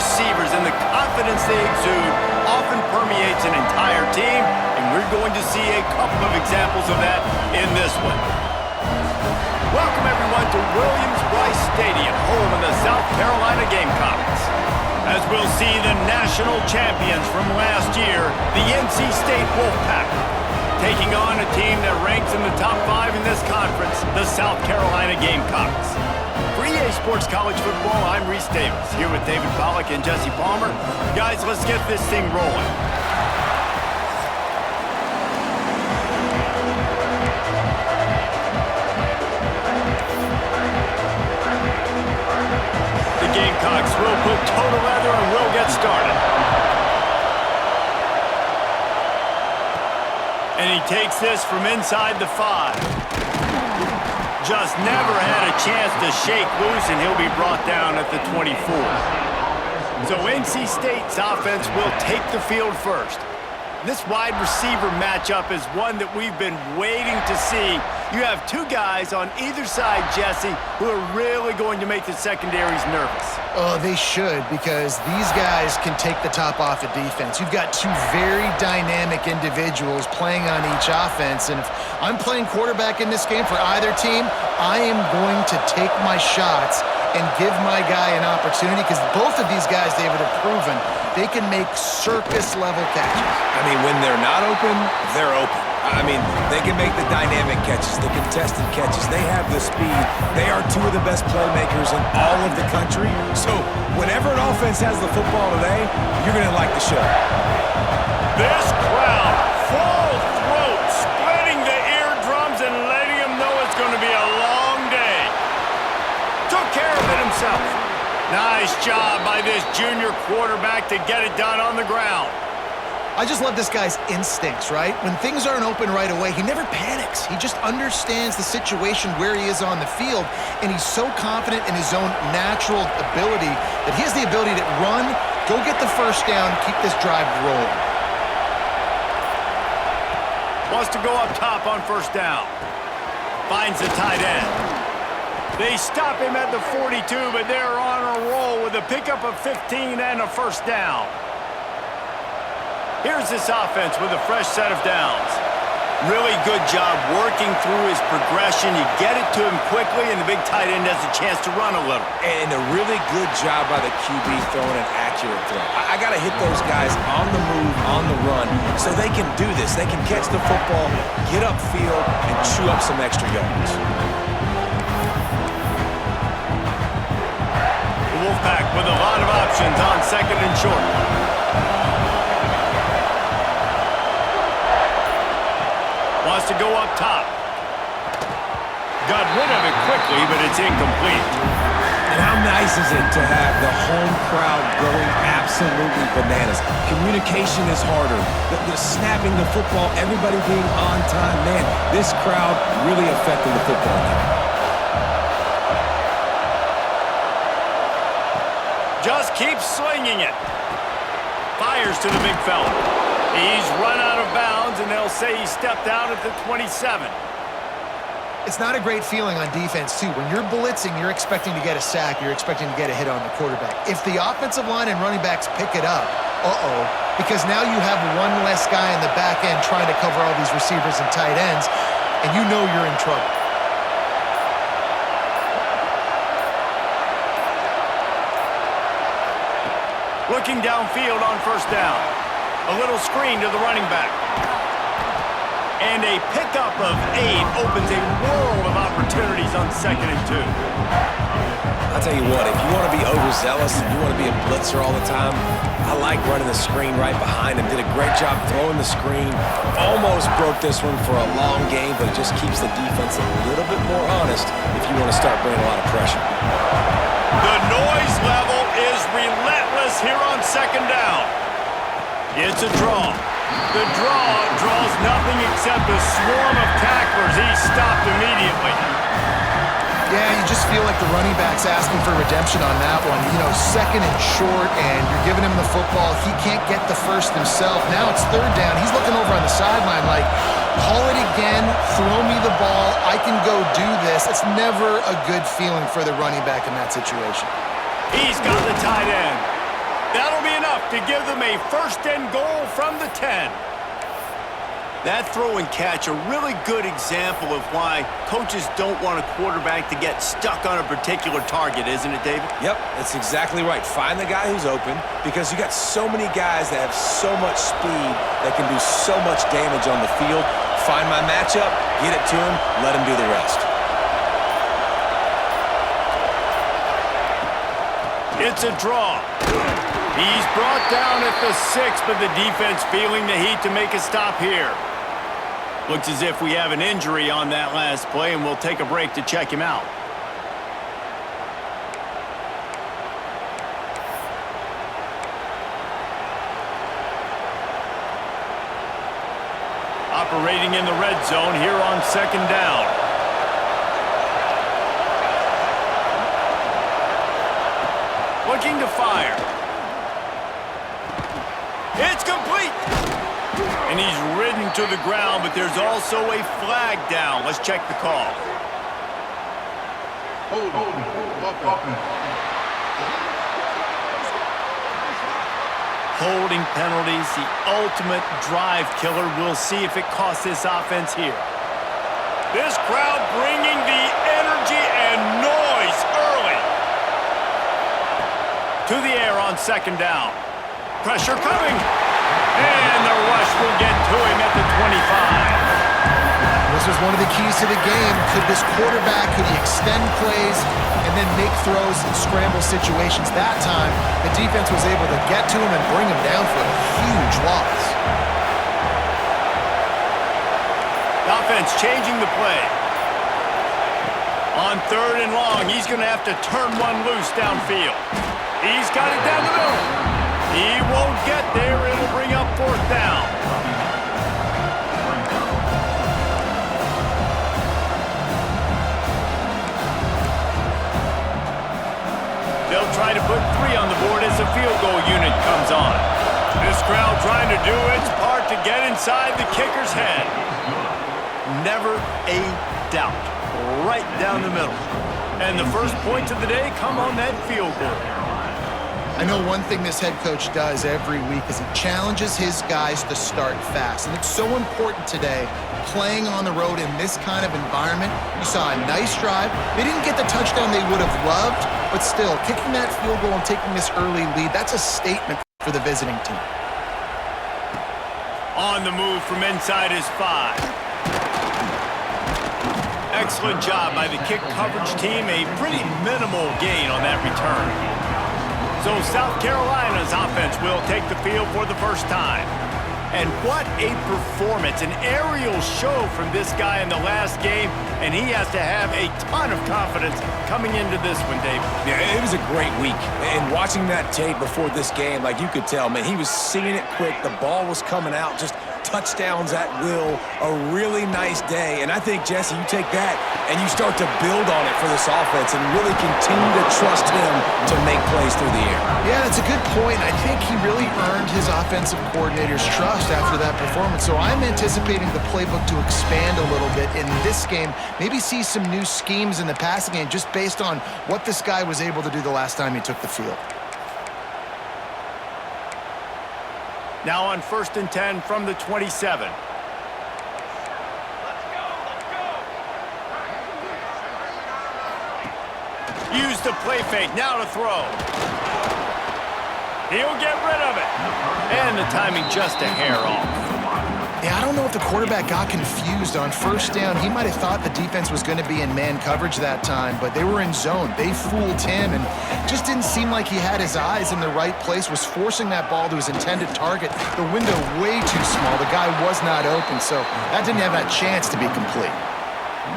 receivers and the confidence they exude often permeates an entire team, and we're going to see a couple of examples of that in this one. Welcome, everyone, to Williams-Brice Stadium, home of the South Carolina Gamecocks. As we'll see the national champions from last year, the NC State Wolfpack, taking on a team that ranks in the top 5 in this conference, the South Carolina Gamecocks. For EA Sports College Football, I'm Reese Davis, here with David Pollack and Jesse Palmer. Guys, let's get this thing rolling. The Gamecocks will put total leather and will get started. And he takes this from inside the 5. Just never had a chance to shake loose, and he'll be brought down at the 24. So NC State's offense will take the field first. This wide receiver matchup is one that we've been waiting to see. You have two guys on either side, Jesse, who are really going to make the secondaries nervous. Oh, they should, because these guys can take the top off of defense. You've got two very dynamic individuals playing on each offense, and if I'm playing quarterback in this game for either team, I am going to take my shots and give my guy an opportunity, because both of these guys, David, have proven they can make circus-level catches. I mean, when they're not open, they're open. I mean, they can make the dynamic catches, the contested catches. They have the speed. They are two of the best playmakers in all of the country. So whenever an offense has the football today, you're going to like the show. This crowd, full throat, splitting the eardrums and letting them know it's going to be a long day. Took care of it himself. Nice job by this junior quarterback to get it done on the ground. I just love this guy's instincts, right? When things aren't open right away, he never panics. He just understands the situation where he is on the field, and he's so confident in his own natural ability that he has the ability to run, go get the first down, keep this drive rolling. Wants to go up top on first down. Finds the tight end. They stop him at the 42, but they're on a roll with a pickup of 15 and a first down. Here's this offense with a fresh set of downs. Really good job working through his progression. You get it to him quickly, and the big tight end has a chance to run a little. And a really good job by the QB throwing an accurate throw. I got to hit those guys on the move, on the run, so they can do this. They can catch the football, get upfield, and chew up some extra yards. The Wolfpack with a lot of options on second and short. Wants to go up top. Got rid of it quickly, but it's incomplete. And how nice is it to have the home crowd going absolutely bananas? Communication is harder. The snapping the football, everybody being on time. Man, this crowd really affecting the football game. Just keeps slinging it. Fires to the big fella. He's run out of bounds, and they'll say he stepped out at the 27. It's not a great feeling on defense, too. When you're blitzing, you're expecting to get a sack. You're expecting to get a hit on the quarterback. If the offensive line and running backs pick it up, because now you have one less guy in the back end trying to cover all these receivers and tight ends, and you know you're in trouble. Looking downfield on first down. A little screen to the running back. And a pickup of 8 opens a world of opportunities on second and 2. I'll tell you what, if you want to be overzealous, if you want to be a blitzer all the time, I like running the screen right behind him. Did a great job throwing the screen. Almost broke this one for a long game, but it just keeps the defense a little bit more honest if you want to start bringing a lot of pressure. The noise level is relentless here on second down. It's a draw. The draw draws nothing except a swarm of tacklers. He's stopped immediately. Yeah, you just feel like the running back's asking for redemption on that one. You know, second and short, and you're giving him the football. He can't get the first himself. Now it's third down. He's looking over on the sideline like, call it again, throw me the ball, I can go do this. It's never a good feeling for the running back in that situation. He's got the tight end. That'll be enough to give them a 1st and goal from the 10. That throw and catch, a really good example of why coaches don't want a quarterback to get stuck on a particular target, isn't it, David? Yep, that's exactly right. Find the guy who's open because you got so many guys that have so much speed that can do so much damage on the field. Find my matchup, get it to him, let him do the rest. It's a draw. He's brought down at the 6, but the defense feeling the heat to make a stop here. Looks as if we have an injury on that last play, and we'll take a break to check him out. Operating in the red zone here on 2nd down. Looking to fire. It's complete. And he's ridden to the ground, but there's also a flag down. Let's check the call. Holding penalties, the ultimate drive killer. We'll see if it costs this offense here. This crowd bringing the energy and noise early. To the air on 2nd down. Pressure coming. And the rush will get to him at the 25. This was one of the keys to the game. Could this quarterback, could he extend plays and then make throws in scramble situations? That time, the defense was able to get to him and bring him down for a huge loss. Offense changing the play. On 3rd and long, he's going to have to turn one loose downfield. He's got it down the middle. He won't get there. It'll bring up 4th down. They'll try to put 3 on the board as the field goal unit comes on. This crowd trying to do its part to get inside the kicker's head. Never a doubt. Right down the middle. And the first points of the day come on that field goal. I know one thing this head coach does every week is he challenges his guys to start fast. And it's so important today, playing on the road in this kind of environment. You saw a nice drive. They didn't get the touchdown they would have loved, but still, kicking that field goal and taking this early lead, that's a statement for the visiting team. On the move from inside his 5. Excellent job by the kick coverage team. A pretty minimal gain on that return. So South Carolina's offense will take the field for the first time. And what a performance, an aerial show from this guy in the last game, and he has to have a ton of confidence coming into this one, Dave. Yeah, it was a great week. And watching that tape before this game, like you could tell, man, he was seeing it quick. The ball was coming out, just touchdowns at will, a really nice day. And I think, Jesse, you take that and you start to build on it for this offense and really continue to trust him to make plays through the air. Yeah, that's a good point. I think he really earned his offensive coordinator's trust after that performance. So I'm anticipating the playbook to expand a little bit in this game, maybe see some new schemes in the passing game just based on what this guy was able to do the last time he took the field. Now on 1st and 10 from the 27. Use the play fake, now to throw. He'll get rid of it. And the timing just a hair off. Yeah, I don't know if the quarterback got confused on 1st down. He might have thought the defense was going to be in man coverage that time, but they were in zone. They fooled him and just didn't seem like he had his eyes in the right place, was forcing that ball to his intended target. The window way too small. The guy was not open, so that didn't have that chance to be complete.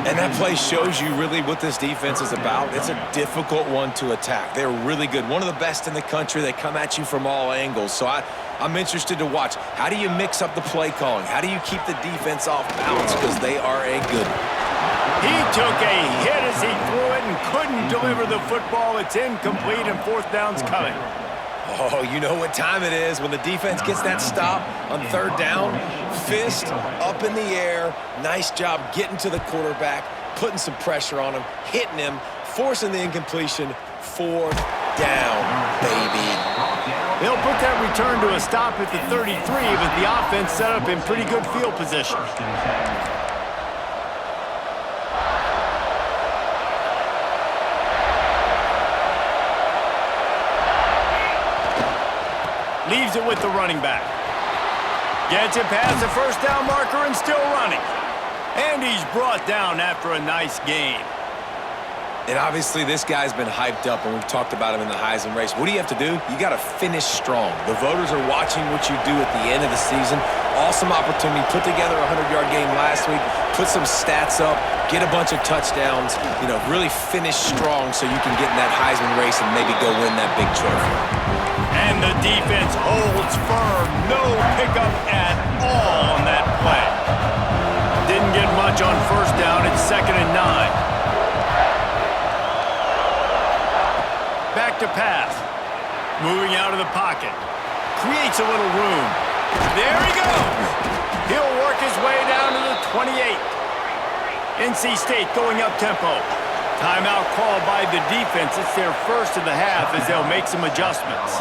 And that play shows you really what this defense is about. It's a difficult one to attack. They're really good. One of the best in the country. They come at you from all angles. So I'm interested to watch. How do you mix up the play calling? How do you keep the defense off balance? Because they are a good one. He took a hit as he threw it and couldn't deliver the football. It's incomplete and 4th down's coming. Oh, you know what time it is when the defense gets that stop on 3rd down. Fist up in the air. Nice job getting to the quarterback, putting some pressure on him, hitting him, forcing the incompletion. 4th down, baby. They'll put that return to a stop at the 33, but the offense set up in pretty good field position. Leaves it with the running back. Gets it past the first down marker and still running. And he's brought down after a nice gain. And obviously this guy's been hyped up, and we've talked about him in the Heisman race. What do you have to do? You got to finish strong. The voters are watching what you do at the end of the season. Awesome opportunity. Put together a 100-yard game last week. Put some stats up. Get a bunch of touchdowns. You know, really finish strong so you can get in that Heisman race and maybe go win that big trophy. And the defense holds firm. No pickup at all on that play. Didn't get much on first down. It's 2nd and 9. Back to pass. Moving out of the pocket. Creates a little room. There he goes. He'll work his way down to the 28. NC State going up tempo. Timeout called by the defense. It's their first of the half as they'll make some adjustments.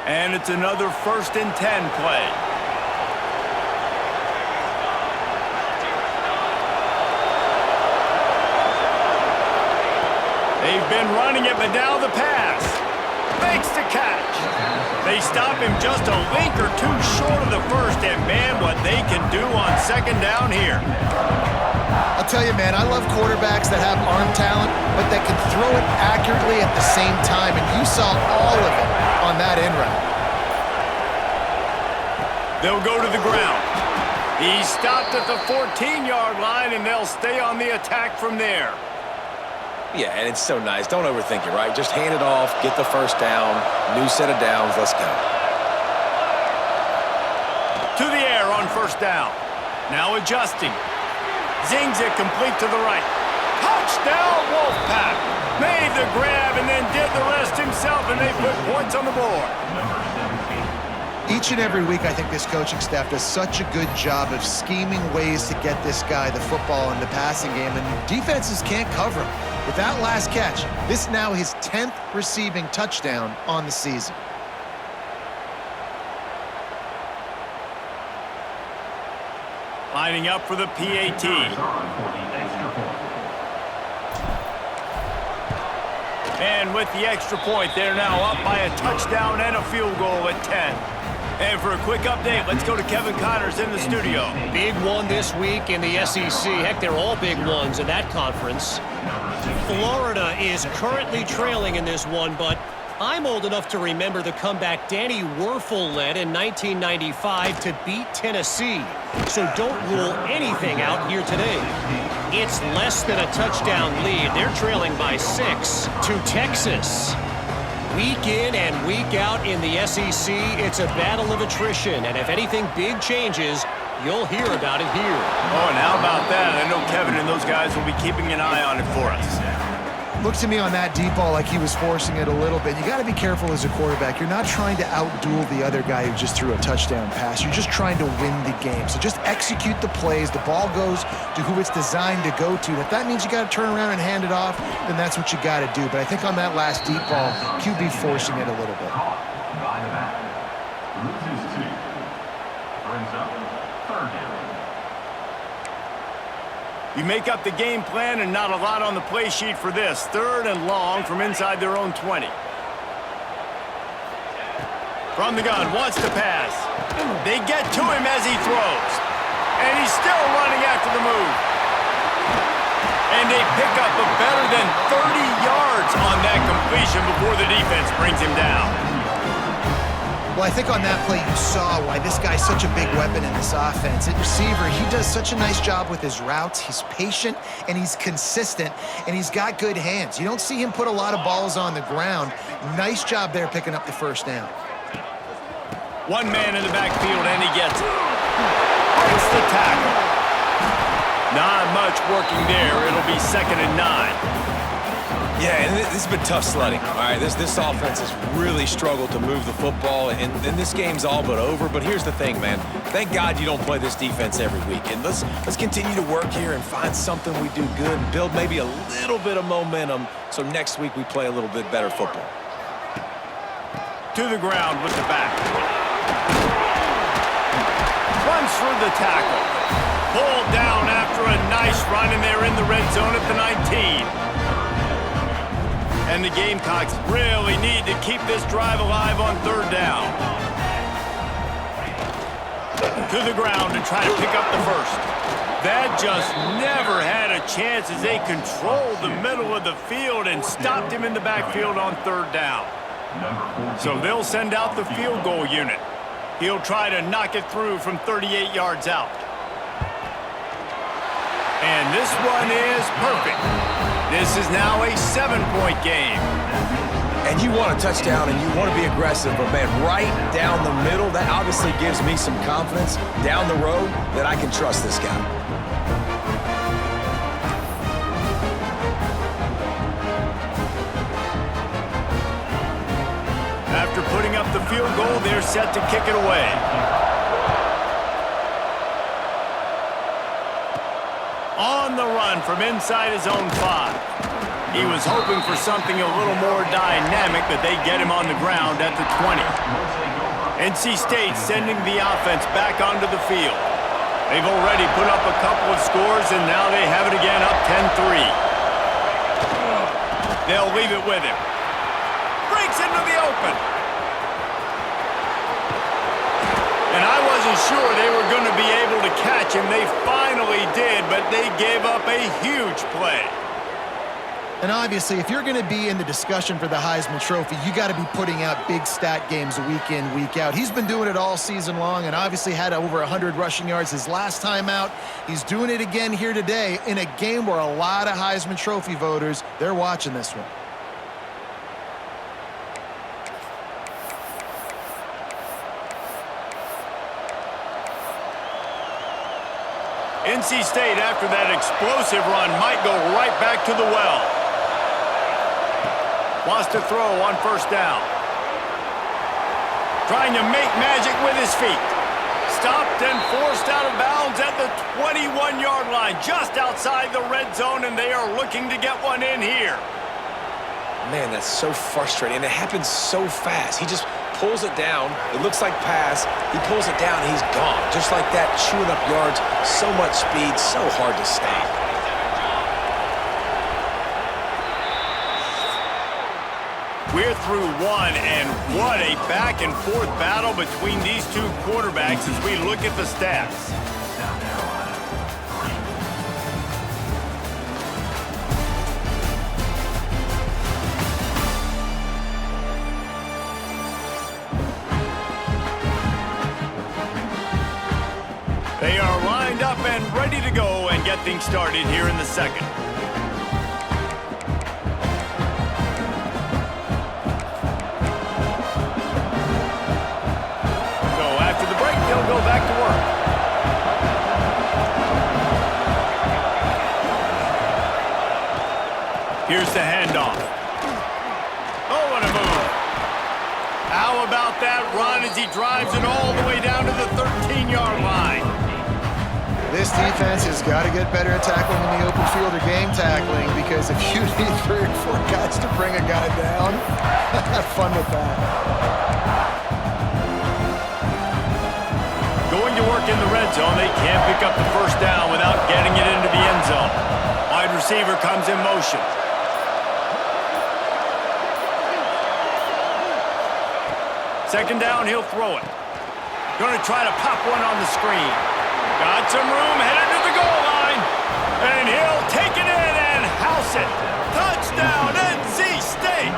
And it's another 1st and 10 play. They've been running it, but now the pass. Makes the catch. They stop him just a link or two short of the first, and man, what they can do on 2nd down here. I'll tell you, man, I love quarterbacks that have arm talent, but that can throw it accurately at the same time, and you saw all of it on that end route. They'll go to the ground. He's stopped at the 14-yard line, and they'll stay on the attack from there. Yeah, and it's so nice. Don't overthink it, right? Just hand it off, get the first down, new set of downs, let's go. To the air on 1st down. Now adjusting. Zings it complete to the right. Touchdown, Wolfpack. Made the grab and then did the rest himself, and they put points on the board. Each and every week, I think this coaching staff does such a good job of scheming ways to get this guy the football in the passing game, and defenses can't cover him. With that last catch, this now his 10th receiving touchdown on the season. Lining up for the PAT. And with the extra point, they're now up by a touchdown and a field goal at 10. And for a quick update, let's go to Kevin Connors in the studio. Big one this week in the SEC. Heck, they're all big ones in that conference. Florida is currently trailing in this one, but I'm old enough to remember the comeback Danny Werfel led in 1995 to beat Tennessee. So don't rule anything out here today. It's less than a touchdown lead. They're trailing by 6 to Texas. Week in and week out in the SEC, it's a battle of attrition. And if anything big changes, you'll hear about it here. Oh, and how about that? I know Kevin and those guys will be keeping an eye on it for us. Look to me on that deep ball like he was forcing it a little bit. You got to be careful as a quarterback. You're not trying to outduel the other guy who just threw a touchdown pass. You're just trying to win the game. So just execute the plays. The ball goes to who it's designed to go to. If that means you got to turn around and hand it off, then that's what you got to do. But I think on that last deep ball, QB forcing it a little bit. You make up the game plan and not a lot on the play sheet for this. 3rd and long from inside their own 20. From the gun, wants to pass. They get to him as he throws. And he's still running after the move. And they pick up a better than 30 yards on that completion before the defense brings him down. Well, I think on that play you saw why this guy's such a big weapon in this offense. At receiver, he does such a nice job with his routes. He's patient, and he's consistent, and he's got good hands. You don't see him put a lot of balls on the ground. Nice job there picking up the first down. One man in the backfield, and he gets it. Breaks the tackle. Not much working there. It'll be 2nd and 9. Yeah, and this has been tough sledding. All right, this offense has really struggled to move the football, and this game's all but over. But here's the thing, man. Thank God you don't play this defense every week. And let's continue to work here and find something we do good and build maybe a little bit of momentum so next week we play a little bit better football. To the ground with the back. Runs through the tackle. Pulled down after a nice run, and they're in the red zone at the 19. And the Gamecocks really need to keep this drive alive on third down. To the ground to try to pick up the first. That just never had a chance as they controlled the middle of the field and stopped him in the backfield on third down. So they'll send out the field goal unit. He'll try to knock it through from 38 yards out. And this one is perfect. This is now a 7-point game. And you want a touchdown and you want to be aggressive, but man, right down the middle, that obviously gives me some confidence down the road that I can trust this guy. After putting up the field goal, they're set to kick it away. On the run from inside his own 5. He was hoping for something a little more dynamic, but they get him on the ground at the 20. NC State sending the offense back onto the field. They've already put up a couple of scores, and now they have it again up 10-3. They'll leave it with him. Breaks into the open. And I wasn't sure they were going to be able to catch him. They finally did, but they gave up a huge play. And obviously, if you're going to be in the discussion for the Heisman Trophy, you got to be putting out big stat games week in, week out. He's been doing it all season long and obviously had over 100 rushing yards his last time out. He's doing it again here today in a game where a lot of Heisman Trophy voters, they're watching this one. NC State, after that explosive run, might go right back to the well. Wants to throw on first down. Trying to make magic with his feet. Stopped and forced out of bounds at the 21-yard line, just outside the red zone, and they are looking to get one in here. Man, that's so frustrating, and it happens so fast. He just pulls it down. It looks like pass. He pulls it down, and he's gone. Just like that, chewing up yards. So much speed, so hard to stop. We're through one, and what a back-and-forth battle between these two quarterbacks as we look at the stats. They are lined up and ready to go and get things started here in the second. So after the break, they'll go back to work. Here's the handoff. Oh, what a move. How about that run as he drives it all the way down to the 13-yard line? This defense has got to get better at tackling in the open field or game tackling, because if you need 3 or 4 guys to bring a guy down, have fun with that. Going to work in the red zone, they can't pick up the first down without getting it into the end zone. Wide receiver comes in motion. Second down, he'll throw it. Going to try to pop one on the screen. Got some room, headed to the goal line. And he'll take it in and house it. Touchdown, NC State.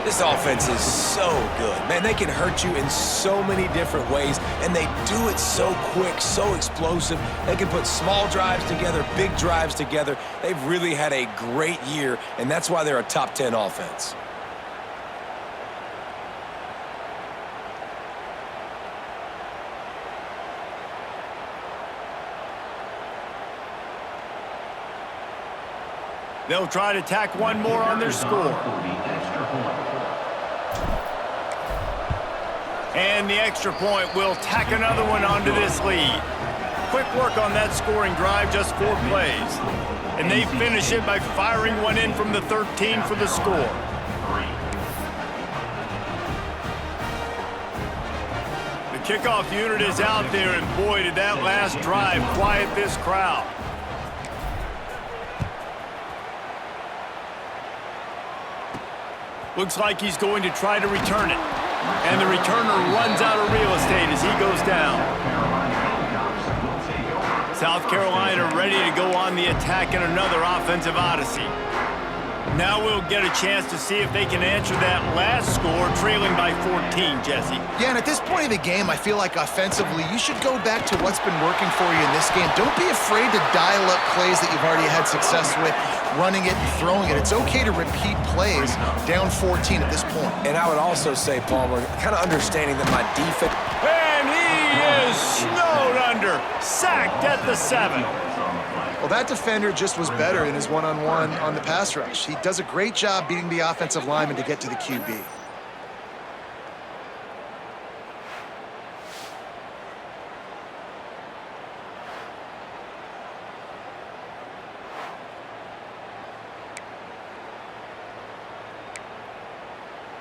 This offense is so good. Man, they can hurt you in so many different ways, and they do it so quick, so explosive. They can put small drives together, big drives together. They've really had a great year, and that's why they're a top 10 offense. They'll try to tack one more on their score. And the extra point will tack another one onto this lead. Quick work on that scoring drive, just 4 plays. And they finish it by firing one in from the 13 for the score. The kickoff unit is out there, and boy, did that last drive quiet this crowd. Looks like he's going to try to return it. And the returner runs out of real estate as he goes down. South Carolina ready to go on the attack in another offensive odyssey. Now we'll get a chance to see if they can answer that last score, trailing by 14, Jesse. Yeah, and at this point of the game, I feel like offensively, you should go back to what's been working for you in this game. Don't be afraid to dial up plays that you've already had success with, running it and throwing it. It's okay to repeat plays down 14 at this point. And I would also say, Palmer, kind of understanding that my defense... And he is snowed under, sacked at the 7. Well, that defender just was better in his one-on-one on the pass rush. He does a great job beating the offensive lineman to get to the QB.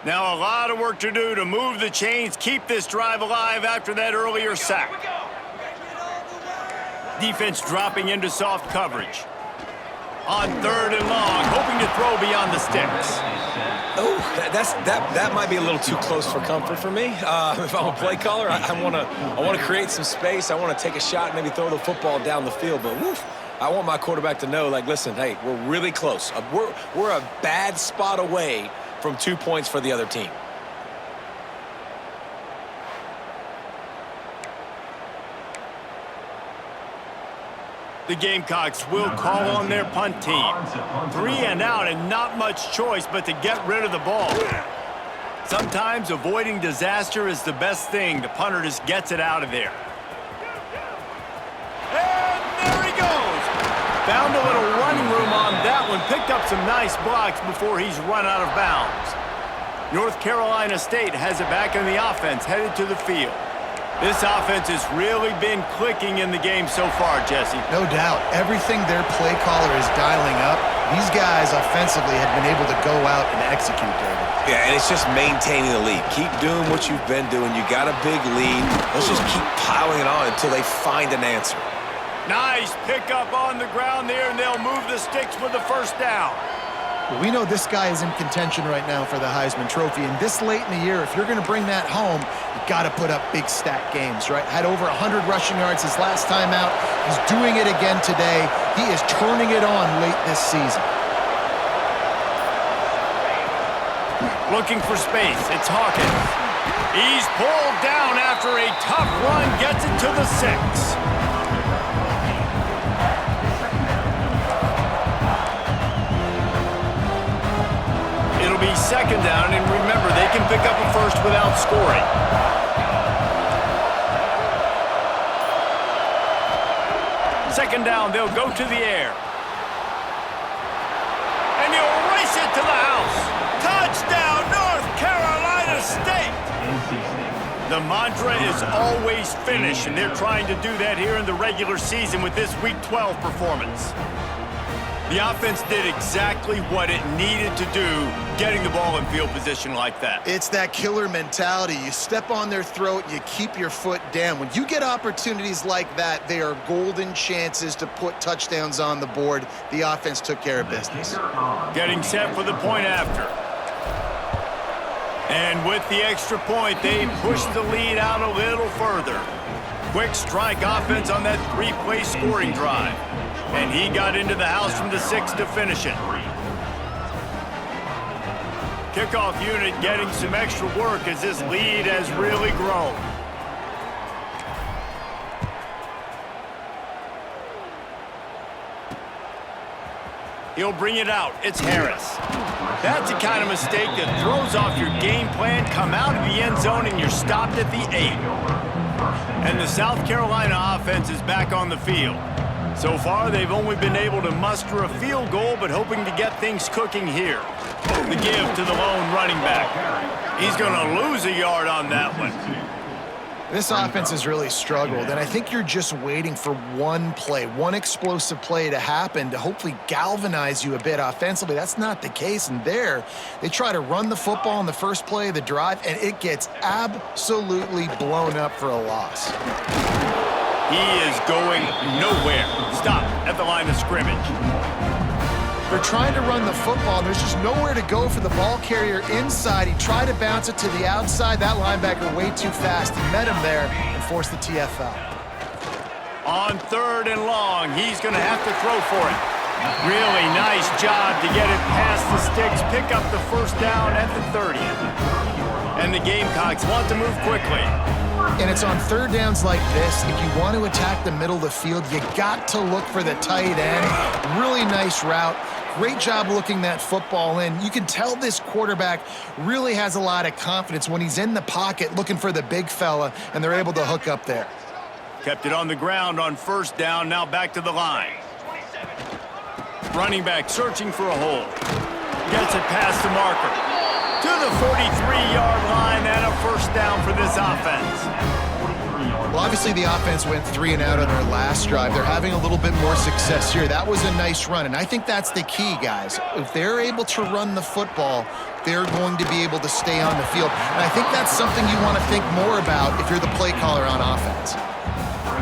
Now a lot of work to do to move the chains, keep this drive alive after that earlier sack. Defense dropping into soft coverage. On 3rd and long, hoping to throw beyond the sticks. Oh, that might be a little too close for comfort for me. If I'm a play caller, I want to create some space. I want to take a shot and maybe throw the football down the field. But woof, I want my quarterback to know, like, listen, hey, we're really close. We're a bad spot away from 2 points for the other team. The Gamecocks will call on their punt team. 3 and out and not much choice but to get rid of the ball. Sometimes avoiding disaster is the best thing. The punter just gets it out of there. And there he goes. Found a little running room on that one. Picked up some nice blocks before he's run out of bounds. North Carolina State has it back in the offense, headed to the field. This offense has really been clicking in the game so far, Jesse. No doubt. Everything their play caller is dialing up, these guys offensively have been able to go out and execute, David. Yeah, and it's just maintaining the lead. Keep doing what you've been doing. You got a big lead. Let's just keep piling it on until they find an answer. Nice pickup on the ground there, and they'll move the sticks with the first down. Well, we know this guy is in contention right now for the Heisman Trophy, and this late in the year, if you're going to bring that home, you got to put up big stat games, right? Had over 100 rushing yards his last time out. He's doing it again today. He is turning it on late this season. Looking for space. It's Hawkins. He's pulled down after a tough run, gets it to the 6. It'll be 2nd down, and remember, they can pick up a first without scoring. Second down, they'll go to the air. And he'll race it to the house. Touchdown, North Carolina State! The mantra is always finish, and they're trying to do that here in the regular season with this Week 12 performance. The offense did exactly what it needed to do, getting the ball in field position like that. It's that killer mentality. You step on their throat, you keep your foot down. When you get opportunities like that, they are golden chances to put touchdowns on the board. The offense took care of business. Getting set for the point after. And with the extra point, they push the lead out a little further. Quick strike offense on that 3-play scoring drive. And he got into the house from the 6 to finish it. Kickoff unit getting some extra work as this lead has really grown. He'll bring it out. It's Harris. That's the kind of mistake that throws off your game plan. Come out of the end zone and you're stopped at the 8. And the South Carolina offense is back on the field. So far, they've only been able to muster a field goal, but hoping to get things cooking here. The give to the lone running back. He's going to lose a yard on that one. This offense has really struggled, and I think you're just waiting for one play, one explosive play to happen to hopefully galvanize you a bit offensively. That's not the case, and there, they try to run the football in the first play of the drive, and it gets absolutely blown up for a loss. He is going nowhere. Stop at the line of scrimmage. They're trying to run the football, and there's just nowhere to go for the ball carrier inside. He tried to bounce it to the outside. That linebacker way too fast. He met him there and forced the TFL. On 3rd and long, he's going to have to throw for it. Really nice job to get it past the sticks, pick up the first down at the 30. And the Gamecocks want to move quickly. And it's on 3rd downs like this. If you want to attack the middle of the field, you got to look for the tight end. Really nice route. Great job looking that football in. You can tell this quarterback really has a lot of confidence when he's in the pocket looking for the big fella, and they're able to hook up there. Kept it on the ground on 1st down, now back to the line. Running back searching for a hole. Gets it past the marker. To the 43-yard line and a 1st down for this offense. Well, obviously the offense went 3 and out on their last drive. They're having a little bit more success here. That was a nice run, and I think that's the key, guys. If they're able to run the football, they're going to be able to stay on the field. And I think that's something you want to think more about if you're the play caller on offense.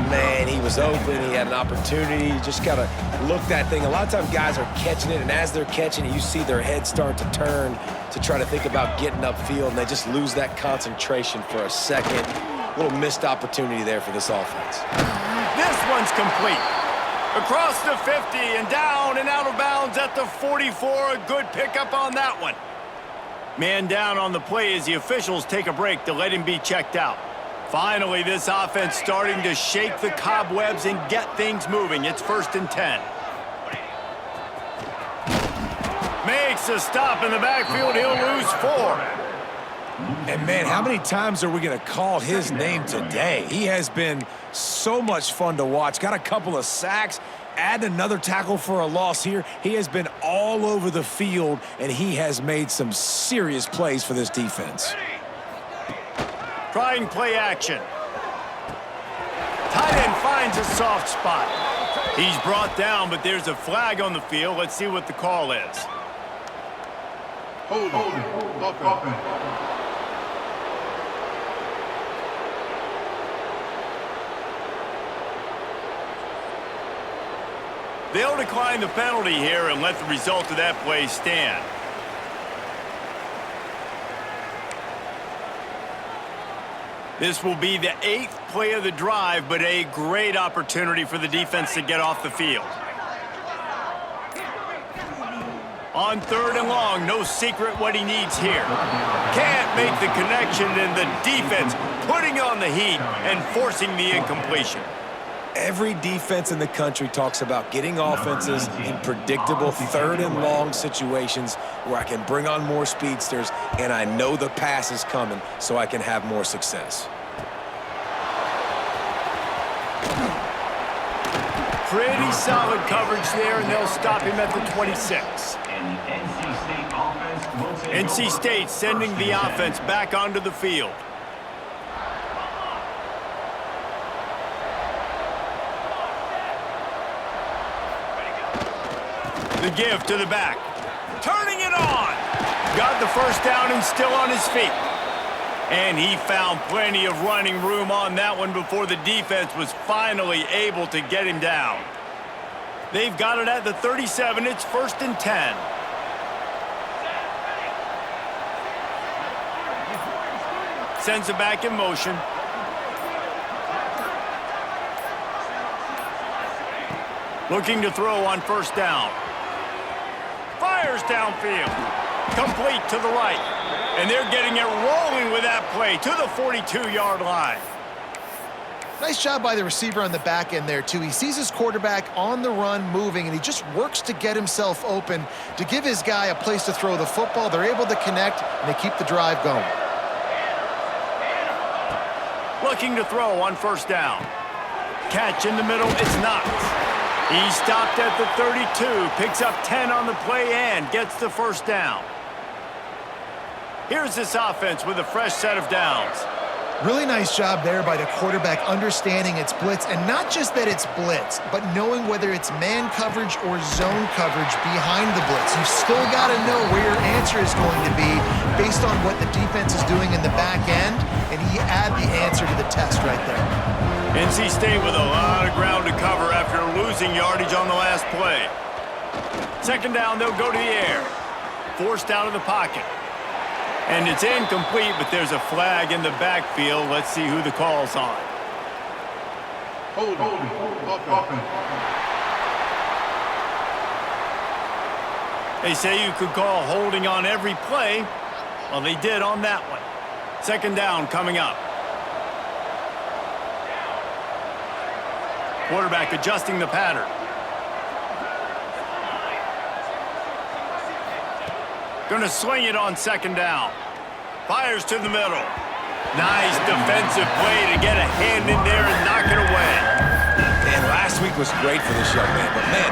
Man, he was open. He had an opportunity. You just got to look that thing. A lot of times guys are catching it, and as they're catching it, you see their head start to turn to try to think about getting upfield, and they just lose that concentration for a second. A little missed opportunity there for this offense. This one's complete. Across the 50 and down and out of bounds at the 44. A good pickup on that one. Man down on the play as the officials take a break to let him be checked out. Finally, this offense starting to shake the cobwebs and get things moving. It's 1st and 10. Makes a stop in the backfield. He'll lose 4. And, man, how many times are we going to call his name today? He has been so much fun to watch. Got a couple of sacks. Add another tackle for a loss here. He has been all over the field, and he has made some serious plays for this defense. Trying play action. Tight end finds a soft spot. He's brought down, but there's a flag on the field. Let's see what the call is. Hold on. They'll decline the penalty here and let the result of that play stand. This will be the 8th play of the drive, but a great opportunity for the defense to get off the field. On 3rd and long, no secret what he needs here. Can't make the connection, and the defense putting on the heat and forcing the incompletion. Every defense in the country talks about getting offenses in predictable 3rd and long situations where I can bring on more speedsters and I know the pass is coming so I can have more success. Pretty solid coverage there, and they'll stop him at the 26. NC State sending the offense back onto the field. The give to the back. Turning it on. Got the 1st down and still on his feet. And he found plenty of running room on that one before the defense was finally able to get him down. They've got it at the 37. It's 1st and 10. Sends it back in motion. Looking to throw on 1st down. Fires downfield. Complete to the right. And they're getting it rolling with that play to the 42-yard line. Nice job by the receiver on the back end there, too. He sees his quarterback on the run moving, and he just works to get himself open to give his guy a place to throw the football. They're able to connect, and they keep the drive going. Looking to throw on 1st down. Catch in the middle, it's not. He stopped at the 32, picks up 10 on the play and gets the first down. Here's this offense with a fresh set of downs. Really nice job there by the quarterback understanding it's blitz, and not just that it's blitz, but knowing whether it's man coverage or zone coverage behind the blitz. You've still got to know where your answer is going to be based on what the defense is doing in the back end, and he add the answer to the test right there. NC State with a lot of ground to cover after losing yardage on the last play. Second down, they'll go to the air. Forced out of the pocket. And it's incomplete, but there's a flag in the backfield. Let's see who the call's on. Holding. Offense. They say you could call holding on every play. Well, they did on that one. Second down coming up. Quarterback adjusting the pattern. Going to swing it on second down. Fires to the middle. Nice defensive play to get a hand in there and knock it away. And last week was great for this young man. But, man,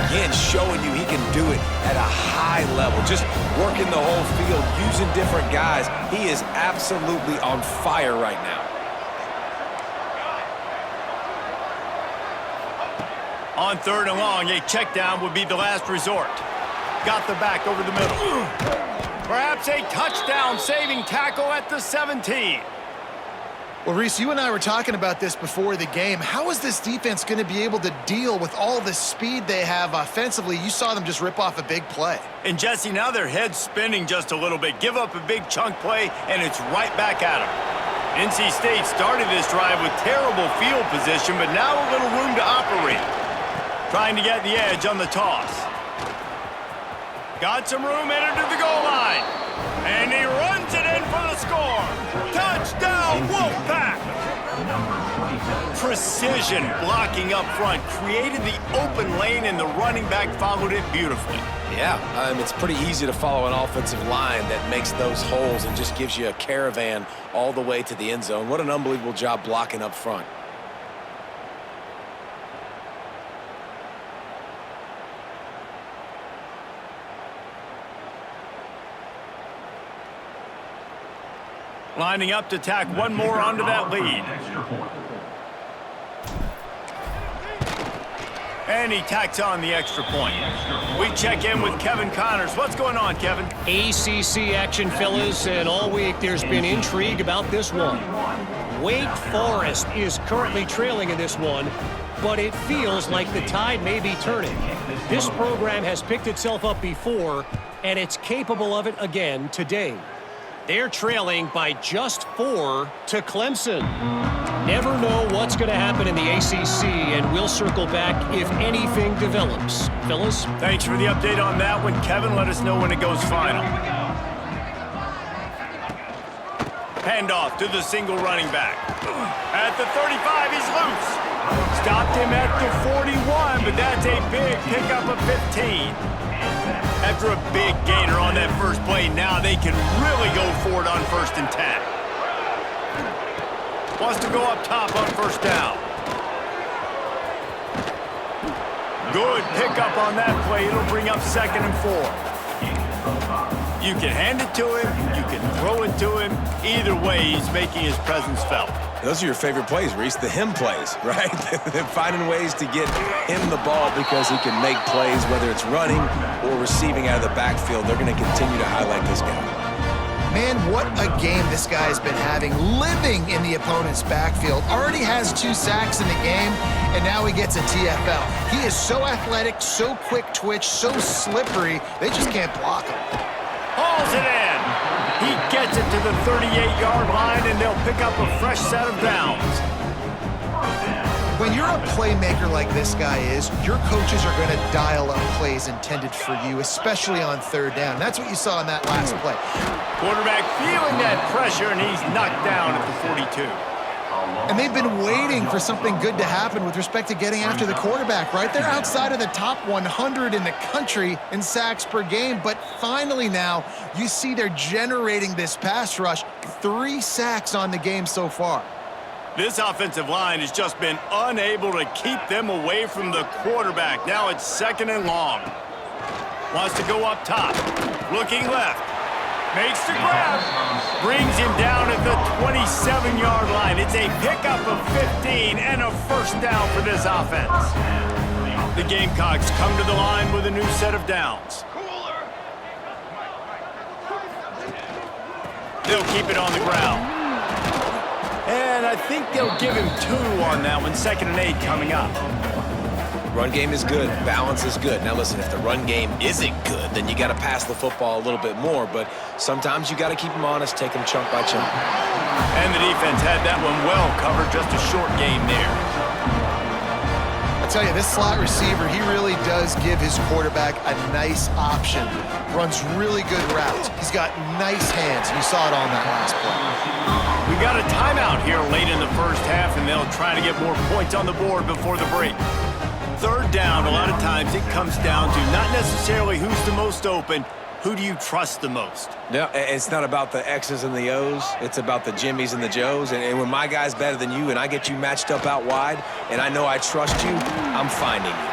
again, showing you he can do it at a high level. Just working the whole field, using different guys. He is absolutely on fire right now. On third and long, a check down would be the last resort. Got the back over the middle. Perhaps a touchdown-saving tackle at the 17. Well, Reese, you and I were talking about this before the game. How is this defense going to be able to deal with all the speed they have offensively? You saw them just rip off a big play. And, Jesse, now their head's spinning just a little bit. Give up a big chunk play, and it's right back at them. NC State started this drive with terrible field position, but now a little room to operate. Trying to get the edge on the toss. Got some room, entered to the goal line. And he runs it in for the score. Touchdown, Wolfpack! Precision blocking up front created the open lane, and the running back followed it beautifully. Yeah, it's pretty easy to follow an offensive line that makes those holes and just gives you a caravan all the way to the end zone. What an unbelievable job blocking up front. Lining up to tack one more onto that lead. And he tacks on the extra point. We check in with Kevin Connors. What's going on, Kevin? ACC action, fellas, and all week there's been intrigue about this one. Wake Forest is currently trailing in this one, but it feels like the tide may be turning. This program has picked itself up before, and it's capable of it again today. They're trailing by just 4 to Clemson. Never know what's going to happen in the ACC, and we'll circle back if anything develops. Fellas? Thanks for the update on that one, Kevin. Let us know when it goes final. Handoff to the single running back. At the 35, he's loose. Stopped him at the 41, but that's a big pickup of 15. After a big gainer on that first play, now they can really go for it on 1st and 10. Wants to go up top on first down. Good pickup on that play. It'll bring up 2nd and 4. You can hand it to him. You can throw it to him. Either way, he's making his presence felt. Those are your favorite plays, Reese, the him plays, right? They're finding ways to get him the ball because he can make plays, whether it's running or receiving out of the backfield. They're going to continue to highlight this guy. Man, what a game this guy's been having, living in the opponent's backfield. Already has 2 sacks in the game, and now he gets a TFL. He is so athletic, so quick twitch, so slippery, they just can't block him. Hauls it in. He gets it to the 38-yard line, and they'll pick up a fresh set of downs. When you're a playmaker like this guy is, your coaches are going to dial up plays intended for you, especially on 3rd down. That's what you saw in that last play. Quarterback feeling that pressure, and he's knocked down at the 42. And they've been waiting for something good to happen with respect to getting after the quarterback, right? They're outside of the top 100 in the country in sacks per game, but finally now you see they're generating this pass rush. 3 sacks on the game so far. This offensive line has just been unable to keep them away from the quarterback. Now it's 2nd and long. Wants to go up top. Looking left. Makes the grab. Brings him down at the 27-yard line. It's a pickup of 15 and a first down for this offense. The Gamecocks come to the line with a new set of downs. They'll keep it on the ground. And I think they'll give him 2 on that one. 2nd and 8 coming up. Run game is good. Balance is good. Now listen, if the run game isn't good, then you got to pass the football a little bit more. But sometimes you got to keep them honest, take them chunk by chunk. And the defense had that one well covered. Just a short game there. I tell you, this slot receiver, he really does give his quarterback a nice option. Runs really good routes. He's got nice hands. You saw it on that last play. We got a timeout here late in the first half, and they'll try to get more points on the board before the break. 3rd down, a lot of times it comes down to not necessarily who's the most open, who do you trust the most? No, it's not about the X's and the O's. It's about the Jimmies and the Joes. And when my guy's better than you and I get you matched up out wide and I know I trust you, I'm finding you.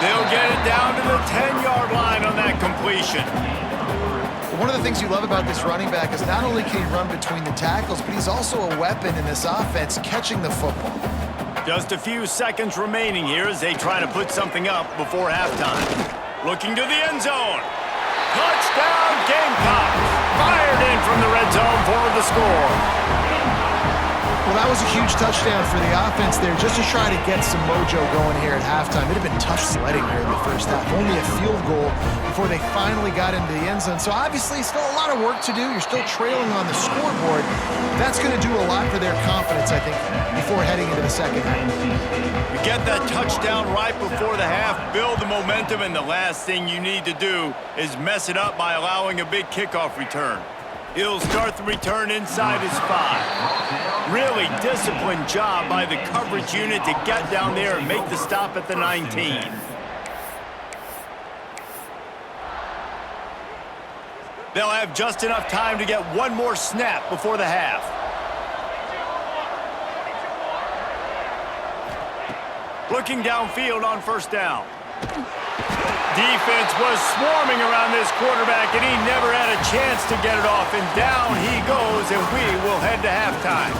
They'll get it down to the 10-yard line on that completion. One of the things you love about this running back is not only can he run between the tackles, but he's also a weapon in this offense catching the football. Just a few seconds remaining here as they try to put something up before halftime. Looking to the end zone. Touchdown Gamecocks! Fired in from the red zone for the score. Well, that was a huge touchdown for the offense there, just to try to get some mojo going here at halftime. It had been tough sledding here in the first half. Only a field goal before they finally got into the end zone. So obviously still a lot of work to do. You're still trailing on the scoreboard. That's going to do a lot for their confidence, I think, before heading into the second half. You get that touchdown right before the half, build the momentum, and the last thing you need to do is mess it up by allowing a big kickoff return. He'll start the return inside his 5. Really disciplined job by the coverage unit to get down there and make the stop at the 19. They'll have just enough time to get one more snap before the half. Looking downfield on first down. Defense was swarming around this quarterback, and he never had a chance to get it off. And down he goes, and we will head to halftime.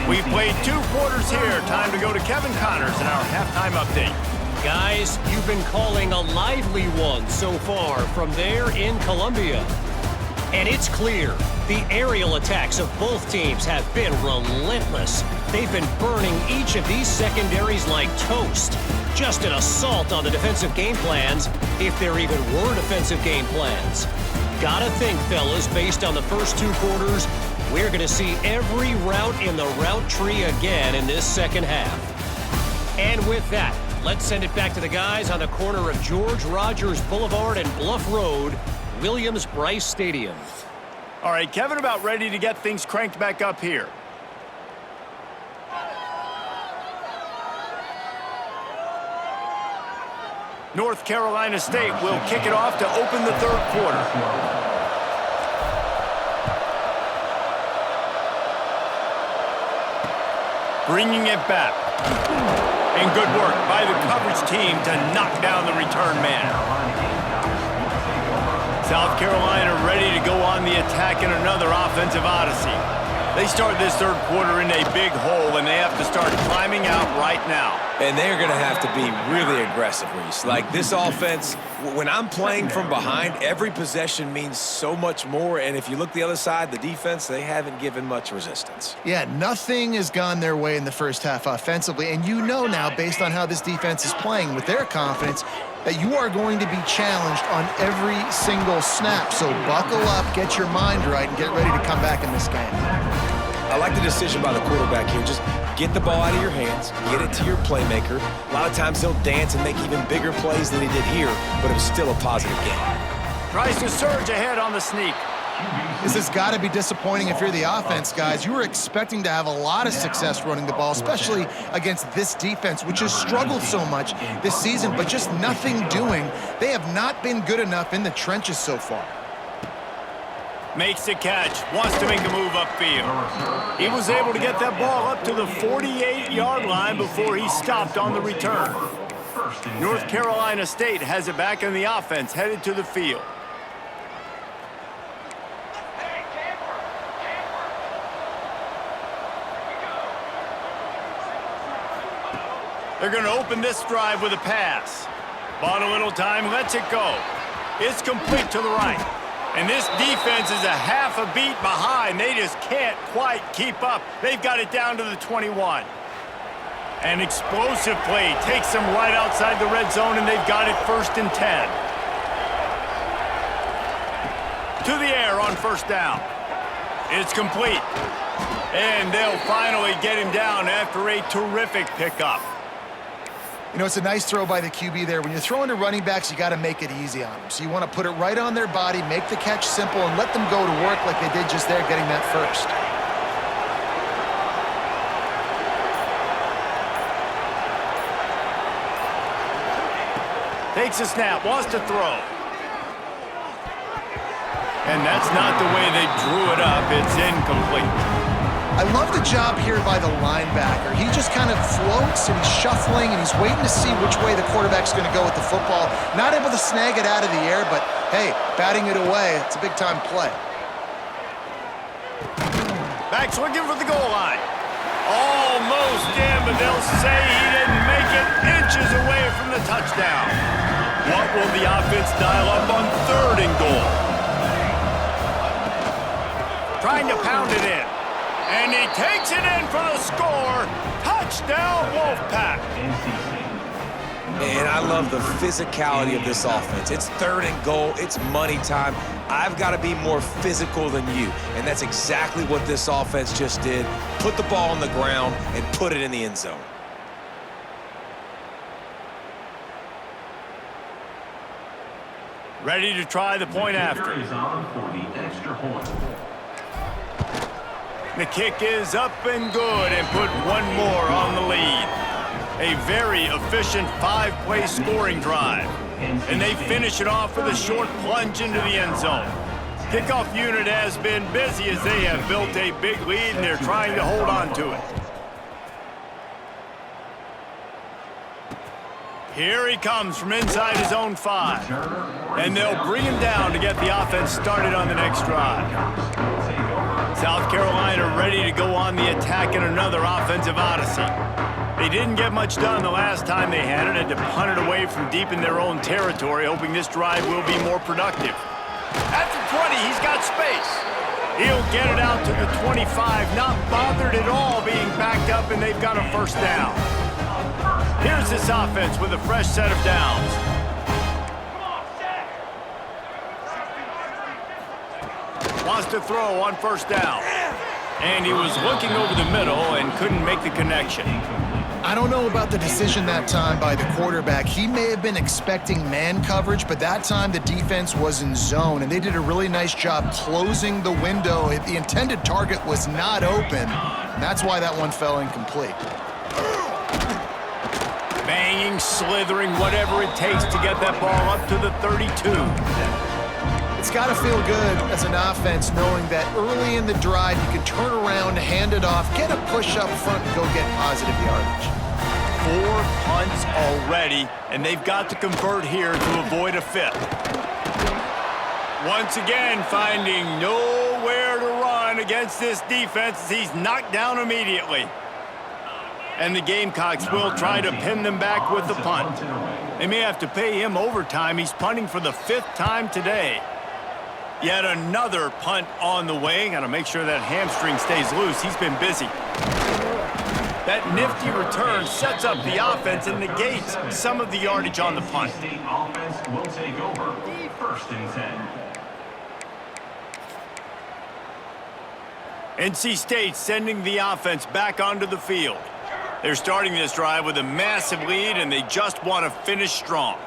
We've played 2 quarters here. Time to go to Kevin Connors in our halftime update. Guys, you've been calling a lively one so far from there in Columbia. And it's clear, the aerial attacks of both teams have been relentless. They've been burning each of these secondaries like toast. Just an assault on the defensive game plans, if there even were defensive game plans. Gotta think, fellas, based on the first 2 quarters, we're gonna see every route in the route tree again in this second half. And with that, let's send it back to the guys on the corner of George Rogers Boulevard and Bluff Road, Williams-Brice Stadium. All right, Kevin, about ready to get things cranked back up here. North Carolina State will kick it off to open the 3rd quarter. Bringing it back. And good work by the coverage team to knock down the return man. South Carolina ready to go on the attack in another offensive odyssey. They start this 3rd quarter in a big hole, and they have to start climbing out right now. And they're going to have to be really aggressive, Reese. Like, this offense, when I'm playing from behind, every possession means so much more. And if you look the other side, the defense, they haven't given much resistance. Yeah, nothing has gone their way in the first half offensively. And you know now, based on how this defense is playing with their confidence, that you are going to be challenged on every single snap. So buckle up, get your mind right, and get ready to come back in this game. I like the decision by the quarterback here. Just get the ball out of your hands, get it to your playmaker. A lot of times he'll dance and make even bigger plays than he did here, but it was still a positive game. Tries to surge ahead on the sneak. This has got to be disappointing if you're the offense, guys. You were expecting to have a lot of success running the ball, especially against this defense, which has struggled so much this season, but just nothing doing. They have not been good enough in the trenches so far. Makes the catch, wants to make a move upfield. He was able to get that ball up to the 48-yard line before he stopped on the return. North Carolina State has it back in the offense, headed to the field. They're going to open this drive with a pass. Bought a little time, lets it go. It's complete to the right. And this defense is a half a beat behind. They just can't quite keep up. They've got it down to the 21. An explosive play takes them right outside the red zone, and they've got it 1st and 10. To the air on 1st down. It's complete. And they'll finally get him down after a terrific pickup. You know, it's a nice throw by the QB there. When you're throwing to running backs, you got to make it easy on them. So you want to put it right on their body, make the catch simple, and let them go to work like they did just there, getting that first. Takes a snap, wants to throw. And that's not the way they drew it up. It's incomplete. I love the job here by the linebacker. He just kind of floats and he's shuffling and he's waiting to see which way the quarterback's going to go with the football. Not able to snag it out of the air, but hey, batting it away, it's a big-time play. Back's looking for the goal line. Almost in, but they'll say he didn't make it, inches away from the touchdown. What will the offense dial up on 3rd and goal? Trying to pound it in. And he takes it in for the score. Touchdown, Wolfpack. And I love the physicality of this offense. It's 3rd and goal. It's money time. I've got to be more physical than you. And that's exactly what this offense just did. Put the ball on the ground and put it in the end zone. Ready to try the point after. The kick is up and good, and put one more on the lead. A very efficient 5-play scoring drive. And they finish it off with a short plunge into the end zone. Kickoff unit has been busy as they have built a big lead, and they're trying to hold on to it. Here he comes from inside his own 5. And they'll bring him down to get the offense started on the next drive. South Carolina ready to go on the attack in another offensive odyssey. They didn't get much done the last time they had it, had to punt it away from deep in their own territory, hoping this drive will be more productive. At the 20, he's got space. He'll get it out to the 25, not bothered at all being backed up, and they've got a 1st down. Here's this offense with a fresh set of downs. Wants to throw on 1st down. And he was looking over the middle and couldn't make the connection. I don't know about the decision that time by the quarterback. He may have been expecting man coverage, but that time the defense was in zone, and they did a really nice job closing the window. The intended target was not open, and that's why that one fell incomplete. Banging, slithering, whatever it takes to get that ball up to the 32. It's got to feel good as an offense knowing that early in the drive you can turn around, hand it off, get a push up front, and go get positive yardage. 4 punts already, and they've got to convert here to avoid a 5th. Once again, finding nowhere to run against this defense as he's knocked down immediately. And the Gamecocks will try to pin them back with the punt. They may have to pay him overtime. He's punting for the 5th time today. Yet another punt on the way. Got to make sure that hamstring stays loose. He's been busy. That nifty return sets up the offense and negates some of the yardage on the punt. State offense will take over 1st and 10. NC State sending the offense back onto the field. They're starting this drive with a massive lead, and they just want to finish strong.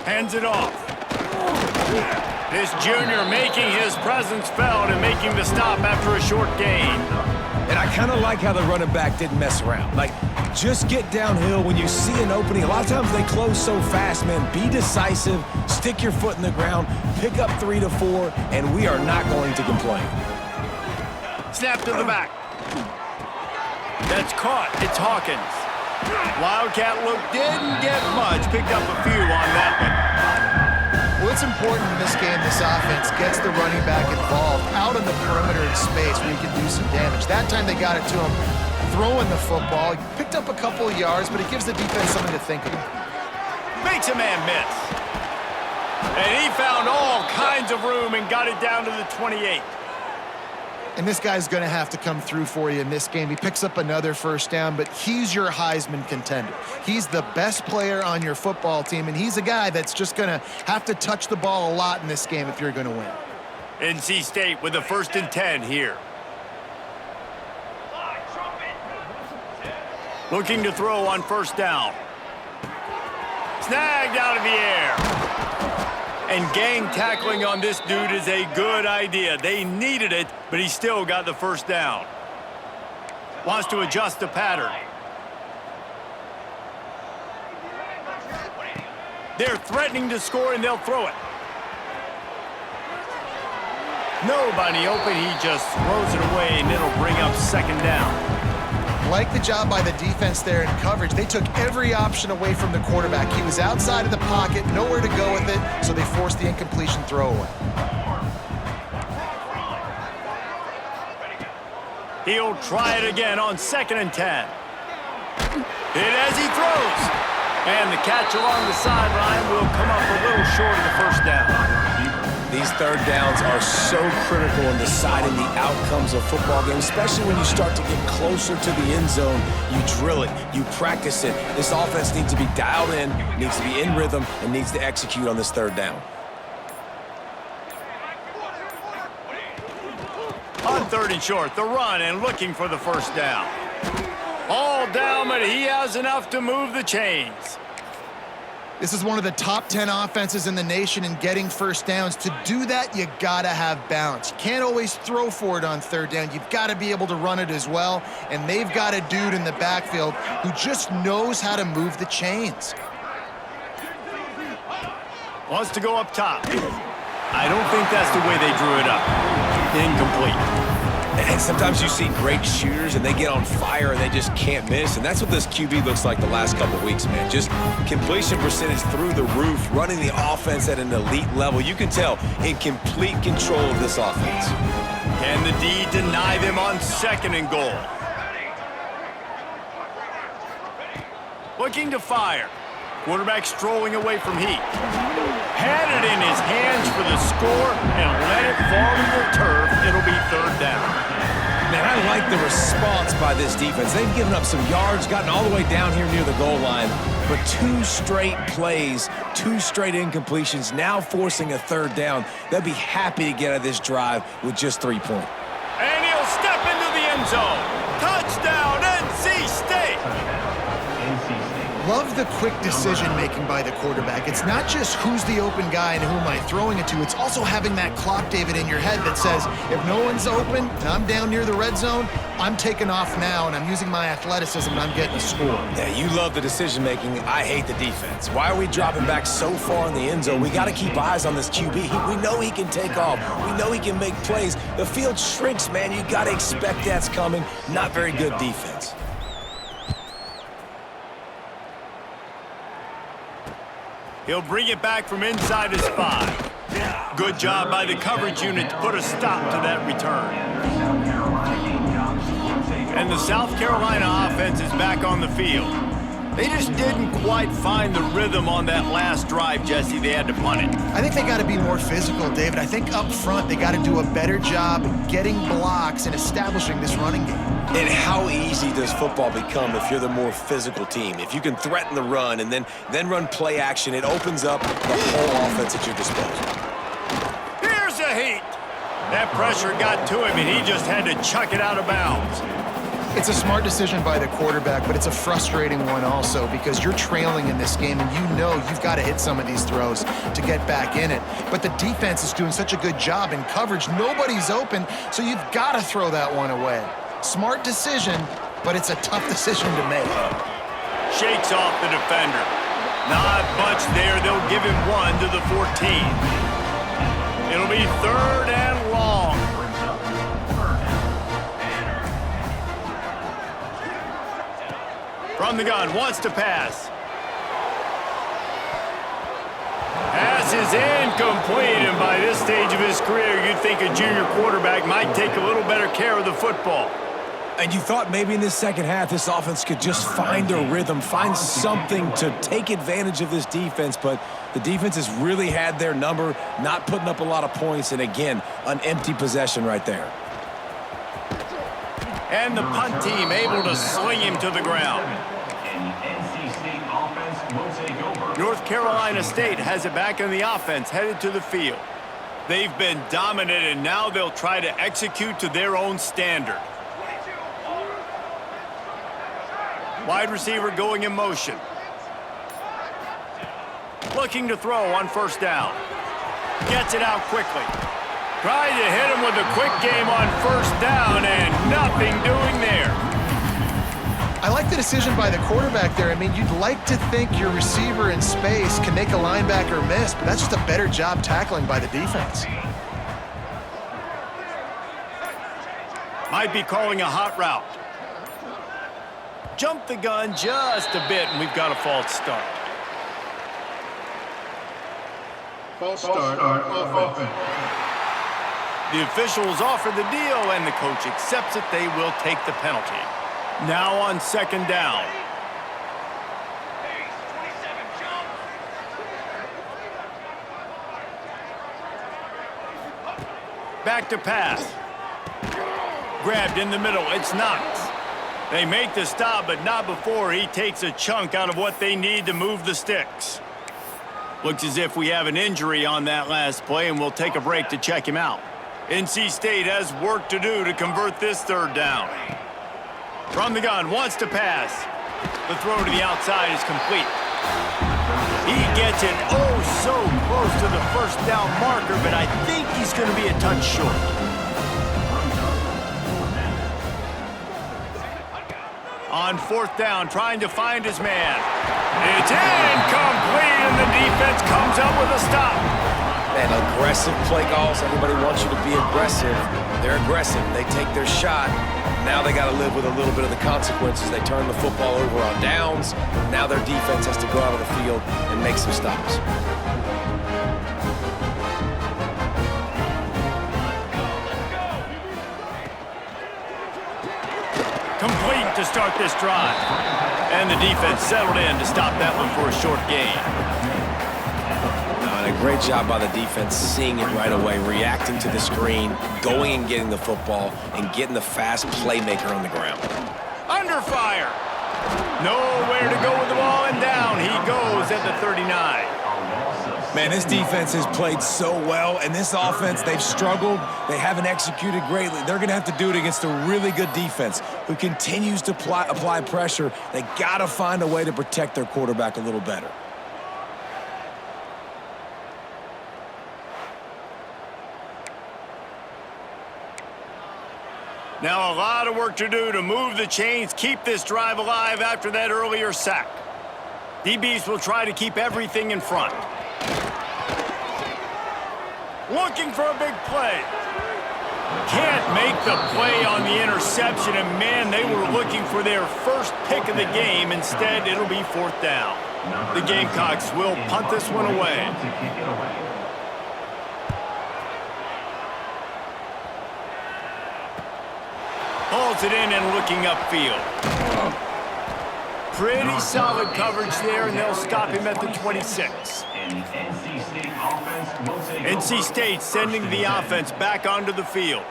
Hands it off. This junior making his presence felt and making the stop after a short gain. And I kind of like how the running back didn't mess around. Like, just get downhill when you see an opening. A lot of times they close so fast, man. Be decisive, stick your foot in the ground, pick up 3 to 4, and we are not going to complain. Snap to the back. That's caught. It's Hawkins. Wildcat look didn't get much. Picked up a few on that one. Well, it's important in this game, this offense gets the running back involved out on the perimeter in space where he can do some damage. That time they got it to him throwing the football. He picked up a couple of yards, but it gives the defense something to think about. Makes a man miss. And he found all kinds of room and got it down to the 28. And this guy's going to have to come through for you in this game. He picks up another first down, but he's your Heisman contender. He's the best player on your football team, and he's a guy that's just going to have to touch the ball a lot in this game if you're going to win. NC State with a 1st and 10 here. Looking to throw on 1st down. Snagged out of the air. And gang tackling on this dude is a good idea. They needed it, but he still got the 1st down. Wants to adjust the pattern. They're threatening to score, and they'll throw it. Nobody open. He just throws it away, and it'll bring up 2nd down. Like the job by the defense there in coverage. They took every option away from the quarterback. He was outside of the pocket, nowhere to go with it, so they forced the incompletion throwaway. He'll try it again on 2nd and 10. Hit as he throws. And the catch along the sideline will come up a little short of the 1st down. These 3rd downs are so critical in deciding the outcomes of football games, especially when you start to get closer to the end zone. You drill it, you practice it. This offense needs to be dialed in, needs to be in rhythm, and needs to execute on this 3rd down. On 3rd and short, the run and looking for the 1st down. All down, but he has enough to move the chains. This is one of the top 10 offenses in the nation in getting 1st downs. To do that, you gotta have balance. You can't always throw for it on 3rd down. You've got to be able to run it as well. And they've got a dude in the backfield who just knows how to move the chains. Wants to go up top. I don't think that's the way they drew it up. Incomplete. And sometimes you see great shooters and they get on fire and they just can't miss. And that's what this QB looks like the last couple of weeks, man. Just completion percentage through the roof, running the offense at an elite level. You can tell in complete control of this offense. Can the D deny them on 2nd and goal? Looking to fire. Quarterback strolling away from heat. Had it in his hands for the score and let it fall to the turf. It'll be 3rd down. Man, I like the response by this defense. They've given up some yards, gotten all the way down here near the goal line, but 2 straight plays, 2 straight incompletions, now forcing a 3rd down. They'll be happy to get out of this drive with just 3 points. And he'll step into the end zone. Touchdown, NC State! NC State. Love the quick decision-making by the quarterback. It's not just who's the open guy and who am I throwing it to. It's also having that clock, David, in your head that says, if no one's open and I'm down near the red zone, I'm taking off now and I'm using my athleticism and I'm getting a score. Yeah, you love the decision-making. I hate the defense. Why are we dropping back so far in the end zone? We got to keep eyes on this QB. We know he can take off. We know he can make plays. The field shrinks, man. You got to expect that's coming. Not very good defense. He'll bring it back from inside his 5. Good job by the coverage unit to put a stop to that return. And the South Carolina offense is back on the field. They just didn't quite find the rhythm on that last drive, Jesse. They had to punt it. I think they got to be more physical, David. I think up front they got to do a better job getting blocks and establishing this running game. And how easy does football become if you're the more physical team? If you can threaten the run and then run play action, it opens up the whole offense at your disposal. Here's a heat. That pressure got to him, and he just had to chuck it out of bounds. It's a smart decision by the quarterback, but it's a frustrating one also because you're trailing in this game and you know you've got to hit some of these throws to get back in it. But the defense is doing such a good job in coverage. Nobody's open, so you've got to throw that one away. Smart decision, but it's a tough decision to make. Shakes off the defender. Not much there. They'll give him 1 to the 14. It'll be 3rd and long. From the gun, wants to pass. Pass is incomplete, and by this stage of his career, you'd think a junior quarterback might take a little better care of the football. And you thought maybe in this second half, this offense could just find a rhythm, find something to take advantage of this defense, but the defense has really had their number, not putting up a lot of points, and again, an empty possession right there. And the punt team able to sling him to the ground. North Carolina State has it back in the offense, headed to the field. They've been dominant, and now they'll try to execute to their own standard. Wide receiver going in motion. Looking to throw on 1st down. Gets it out quickly. Trying to hit him with a quick game on 1st down, and nothing doing there. I like the decision by the quarterback there. I mean, you'd like to think your receiver in space can make a linebacker miss, but that's just a better job tackling by the defense. Might be calling a hot route. Jump the gun just a bit, and we've got a false start. False start on offense. The officials offer the deal, and the coach accepts it. They will take the penalty. Now on 2nd down. Back to pass. Grabbed in the middle. It's Knox. They make the stop, but not before he takes a chunk out of what they need to move the sticks. Looks as if we have an injury on that last play, and we'll take a break to check him out. NC State has work to do to convert this 3rd down. From the gun, wants to pass. The throw to the outside is complete. He gets it oh so close to the 1st down marker, but I think he's going to be a touch short. On 4th down, trying to find his man. It's incomplete, and the defense comes up with a stop. Man, aggressive play calls. Everybody wants you to be aggressive. They're aggressive. They take their shot. Now they got to live with a little bit of the consequences. They turn the football over on downs. Now their defense has to go out on the field and make some stops. Complete to start this drive. And the defense settled in to stop that one for a short gain. And a great job by the defense, seeing it right away, reacting to the screen, going and getting the football, and getting the fast playmaker on the ground. Under fire. Nowhere to go with the ball, and down he goes at the 39. Man, this defense has played so well, and this offense, they've struggled. They haven't executed greatly. They're going to have to do it against a really good defense who continues to apply pressure. They got to find a way to protect their quarterback a little better. Now a lot of work to do to move the chains, keep this drive alive after that earlier sack. DBs will try to keep everything in front. Looking for a big play. Can't make the play on the interception, and man, they were looking for their first pick of the game. Instead, it'll be 4th down. The Gamecocks will punt this one away. Hauls it in and looking upfield. Pretty solid coverage there, and they'll stop him at the 26. NC State sending the offense back onto the field.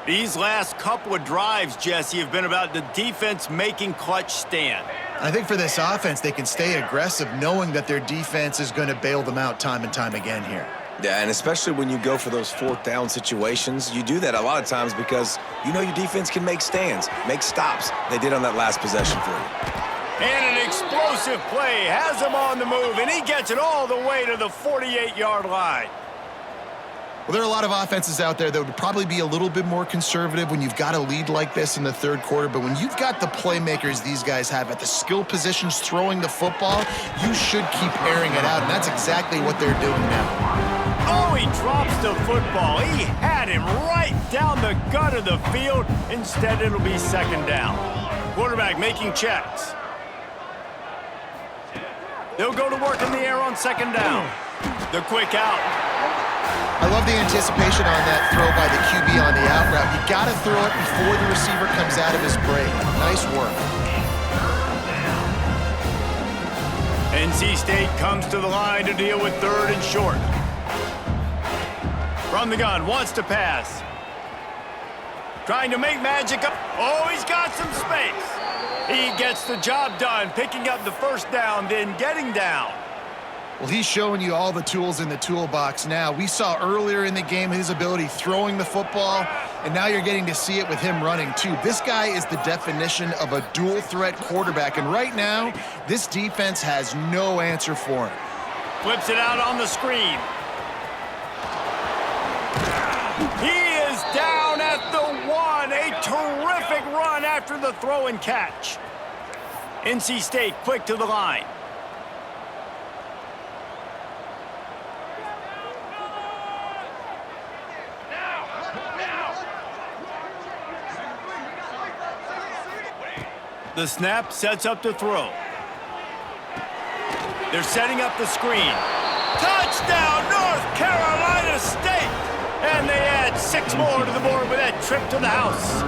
These last couple of drives, Jesse, have been about the defense making clutch stand. I think for this offense, they can stay aggressive knowing that their defense is going to bail them out time and time again here. Yeah, and especially when you go for those 4th down situations, you do that a lot of times because you know your defense can make stands, make stops. They did on that last possession for you. And an explosive play has him on the move, and he gets it all the way to the 48-yard line. Well, there are a lot of offenses out there that would probably be a little bit more conservative when you've got a lead like this in the third quarter, but when you've got the playmakers these guys have at the skill positions throwing the football, you should keep airing it out, and that's exactly what they're doing now. Oh, he drops the football. He had him right down the gut of the field. Instead, it'll be second down. Quarterback making checks. They'll go to work in the air on second down. The quick out. I love the anticipation on that throw by the QB on the out route. You got to throw it before the receiver comes out of his break. Nice work. NC State comes to the line to deal with third and short. From the gun, wants to pass. Trying to make magic up. Oh, he's got some space. He gets the job done, picking up the first down, then getting down. Well, he's showing you all the tools in the toolbox now. We saw earlier in the game his ability throwing the football, and now you're getting to see it with him running too. This guy is the definition of a dual-threat quarterback, and right now, this defense has no answer for him. Flips it out on the screen. He is down at the 1. A terrific run after the throw and catch. NC State quick to the line. The snap sets up the throw. They're setting up the screen. Touchdown, North Carolina State! And they add 6 more to the board with that trip to the house.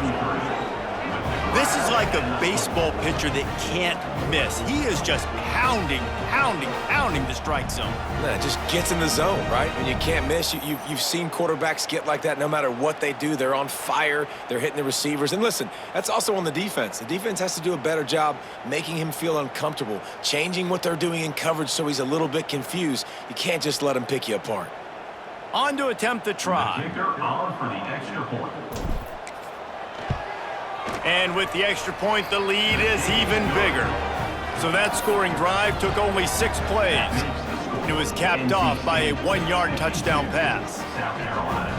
This is like a baseball pitcher that can't miss. He is just pounding the strike zone. Nah, just gets in the zone, right? When you can't miss, you've seen quarterbacks get like that no matter what they do. They're on fire. They're hitting the receivers. And listen, that's also on the defense. The defense has to do a better job making him feel uncomfortable, changing what they're doing in coverage so he's a little bit confused. You can't just let him pick you apart. On to attempt the try. Kicker on for the extra point. And with the extra point, the lead is even bigger. So that scoring drive took only 6 plays. It was capped off by a 1-yard touchdown pass. South Carolina,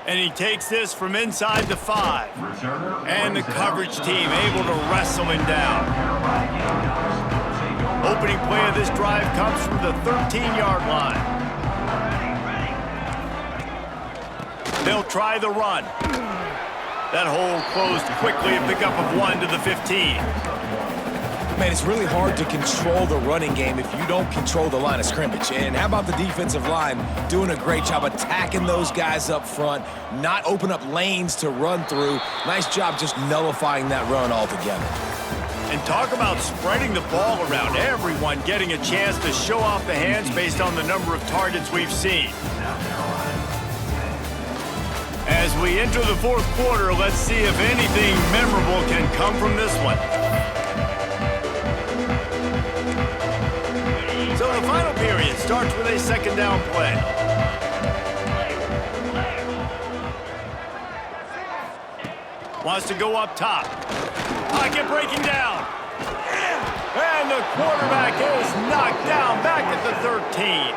10. And he takes this from inside the 5. And the coverage team able to wrestle him down. Opening play of this drive comes from the 13-yard line. They'll try the run. That hole closed quickly, a pickup of 1 to the 15. Man, it's really hard to control the running game if you don't control the line of scrimmage. And how about the defensive line doing a great job attacking those guys up front, not open up lanes to run through. Nice job just nullifying that run altogether. And talk about spreading the ball around, everyone getting a chance to show off the hands based on the number of targets we've seen. As we enter the fourth quarter, let's see if anything memorable can come from this one. So the final period starts with a second down play. Wants to go up top. Pocket breaking down. And the quarterback is knocked down back at the 13.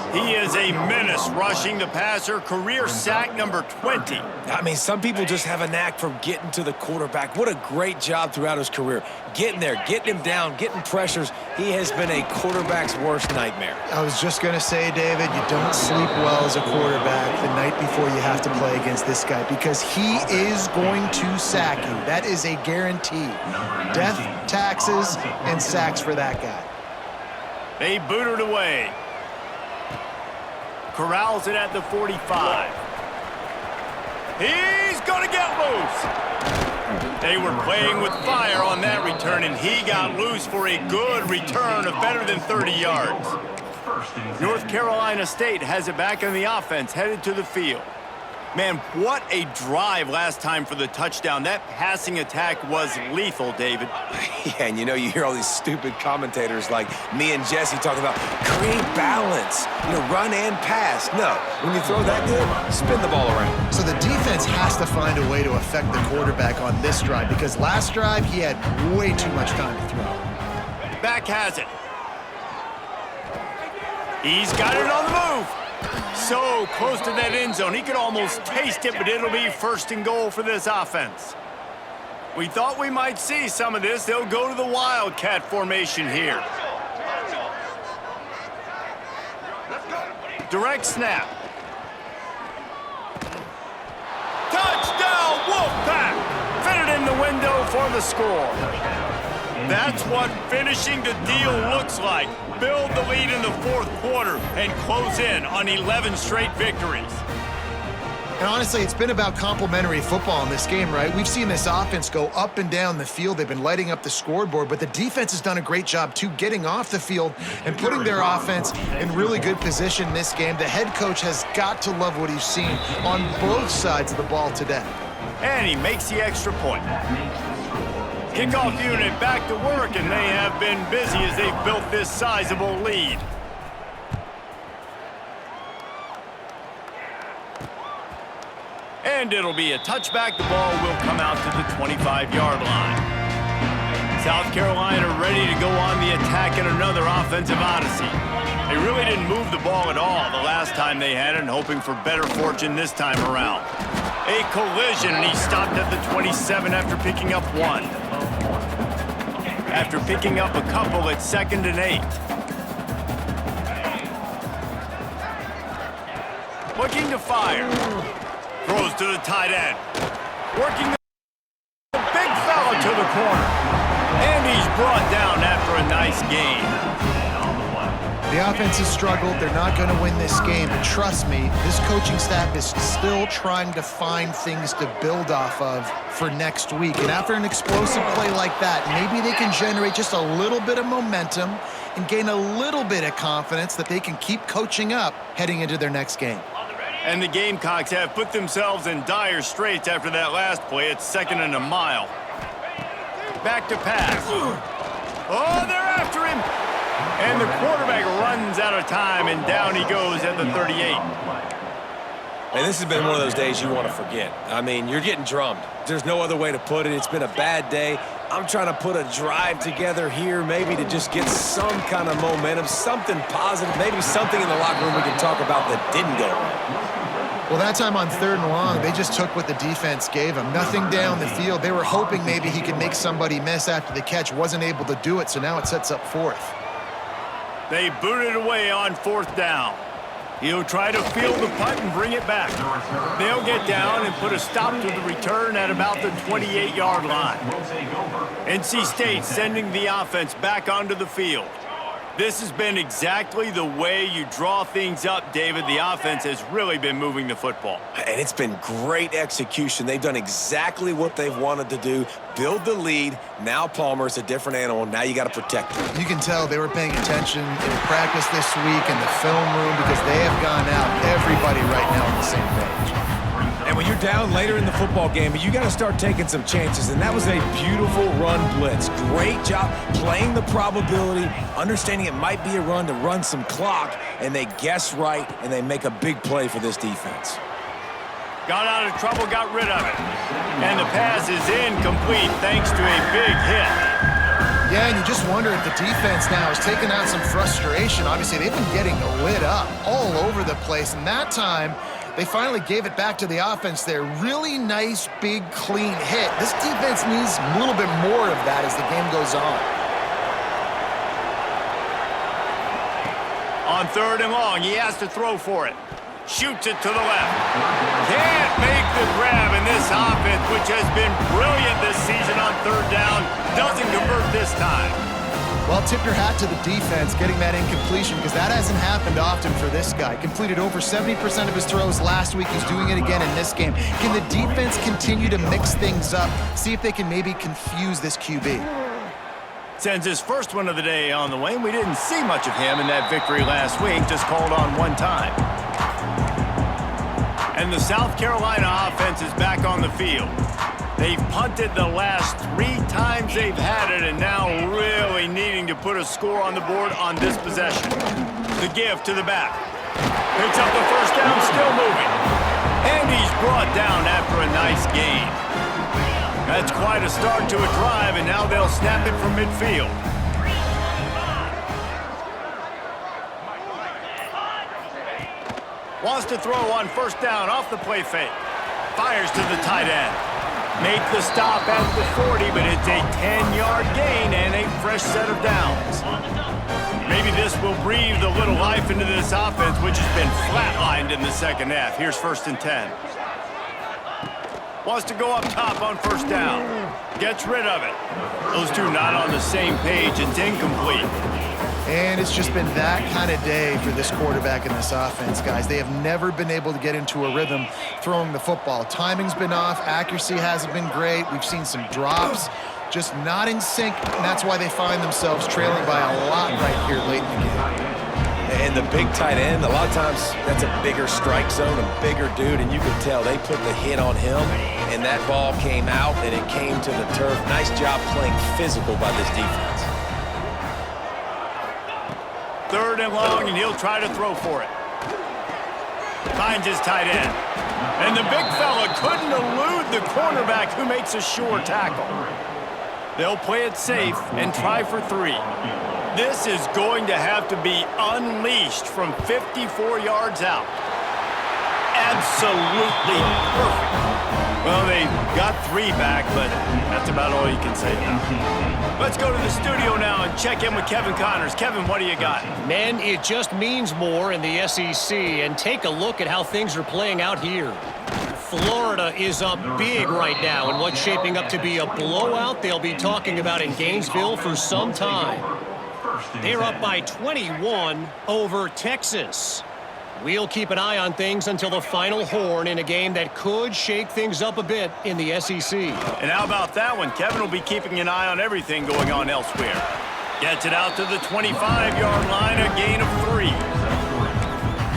He is a menace rushing the passer, career sack number 20. I mean, some people just have a knack for getting to the quarterback. What a great job throughout his career. Getting there, getting him down, getting pressures. He has been a quarterback's worst nightmare. I was just going to say, David, you don't sleep well as a quarterback the night before you have to play against this guy because he is going to sack you. That is a guarantee. Death, taxes, and sacks for that guy. They boot it away. Corrals it at the 45. He's going to get loose. They were playing with fire on that return, and he got loose for a good return of better than 30 yards. North Carolina State has it back in the offense, headed to the field. Man, what a drive last time for the touchdown. That passing attack was lethal, David. Yeah, and you hear all these stupid commentators like me and Jesse talking about create balance, run and pass. No, when you throw that good, spin the ball around. So the defense has to find a way to affect the quarterback on this drive because last drive he had way too much time to throw. Back has it. He's got it on the move. So close to that end zone. He could almost taste it, but it'll be 1st and goal for this offense. We thought we might see some of this. They'll go to the Wildcat formation here. Direct snap. Touchdown, Wolfpack! Fit it in the window for the score. That's what finishing the deal looks like. Build the lead in the 4th quarter and close in on 11 straight victories. And honestly, it's been about complementary football in this game, right? We've seen this offense go up and down the field. They've been lighting up the scoreboard, but the defense has done a great job, too, getting off the field and putting their offense in really good position in this game. The head coach has got to love what he's seen on both sides of the ball today. And he makes the extra point. Kickoff unit back to work, and they have been busy as they've built this sizable lead. And it'll be a touchback. The ball will come out to the 25-yard line. South Carolina ready to go on the attack in another offensive odyssey. They really didn't move the ball at all the last time they had it, and hoping for better fortune this time around. A collision, and he stopped at the 27 after picking up 1. After picking up a couple, it's 2nd and 8. Looking to fire. Throws to the tight end. Working the big fella to the corner. And he's brought down after a nice gain. The offense has struggled. They're not going to win this game. But trust me, this coaching staff is still trying to find things to build off of for next week. And after an explosive play like that, maybe they can generate just a little bit of momentum and gain a little bit of confidence that they can keep coaching up heading into their next game. And the Gamecocks have put themselves in dire straits after that last play. It's 2nd and a mile. Back to pass. Oh, they're after him. And the quarterback runs out of time, and down he goes at the 38. And this has been one of those days you want to forget. I mean, you're getting drummed. There's no other way to put it. It's been a bad day. I'm trying to put a drive together here, maybe to just get some kind of momentum, something positive, maybe something in the locker room we can talk about that didn't go wrong. Well, that time on 3rd and long, they just took what the defense gave them. Nothing down the field. They were hoping maybe he could make somebody miss after the catch. Wasn't able to do it, so now it sets up 4th. They boot it away on 4th down. He'll try to field the punt and bring it back. They'll get down and put a stop to the return at about the 28-yard line. NC State sending the offense back onto the field. This has been exactly the way you draw things up, David. The offense has really been moving the football. And it's been great execution. They've done exactly what they've wanted to do. Build the lead. Now Palmer's a different animal. Now you got to protect him. You can tell they were paying attention in practice this week in the film room because they have gone out, everybody right now on the same page. And when you're down later in the football game, you got to start taking some chances. And that was a beautiful run blitz. Great job playing the probability, understanding it might be a run to run some clock, and they guess right, and they make a big play for this defense. Got out of trouble, got rid of it. And the pass is incomplete thanks to a big hit. Yeah, and you just wonder if the defense now is taking out some frustration. Obviously, they've been getting lit up all over the place, and that time, they finally gave it back to the offense there. Really nice, big, clean hit. This defense needs a little bit more of that as the game goes on. On 3rd and long, he has to throw for it. Shoots it to the left. Can't make the grab, and this offense, which has been brilliant this season on 3rd down, doesn't convert this time. Well, tip your hat to the defense getting that incompletion because that hasn't happened often for this guy. Completed over 70% of his throws last week. He's doing it again in this game. Can the defense continue to mix things up? See if they can maybe confuse this QB. Sends his first one of the day on the way. We didn't see much of him in that victory last week, just called on one time. And the South Carolina offense is back on the field. They've punted the last 3 times they've had it, and now really needing to put a score on the board on this possession. The give to the back. Picks up the first down, still moving. And he's brought down after a nice gain. That's quite a start to a drive, and now they'll snap it from midfield. Wants to throw on first down off the play fake. Fires to the tight end. Make the stop at the 40, but it's a 10-yard gain and a fresh set of downs. Maybe this will breathe a little life into this offense, which has been flatlined in the second half. Here's 1st and 10. Wants to go up top on first down. Gets rid of it. Those two not on the same page. It's incomplete. And it's just been that kind of day for this quarterback in this offense, guys. They have never been able to get into a rhythm throwing the football. Timing's been off. Accuracy hasn't been great. We've seen some drops, just not in sync, and that's why they find themselves trailing by a lot right here late in the game. And the big tight end, a lot of times that's a bigger strike zone, a bigger dude, and you can tell they put the hit on him, and that ball came out, and it came to the turf. Nice job playing physical by this defense. 3rd and long, and he'll try to throw for it. Finds his tight end. And the big fella couldn't elude the cornerback who makes a sure tackle. They'll play it safe and try for 3. This is going to have to be unleashed from 54 yards out. Absolutely perfect. Well, they got 3 back, but that's about all you can say now. Let's go to the studio now and check in with Kevin Connors. Kevin, what do you got? Man, it just means more in the SEC, and take a look at how things are playing out here. Florida is up big right now in what's shaping up to be a blowout they'll be talking about in Gainesville for some time. They're up by 21 over Texas. We'll keep an eye on things until the final horn in a game that could shake things up a bit in the SEC. And how about that one? Kevin will be keeping an eye on everything going on elsewhere. Gets it out to the 25-yard line, a gain of 3.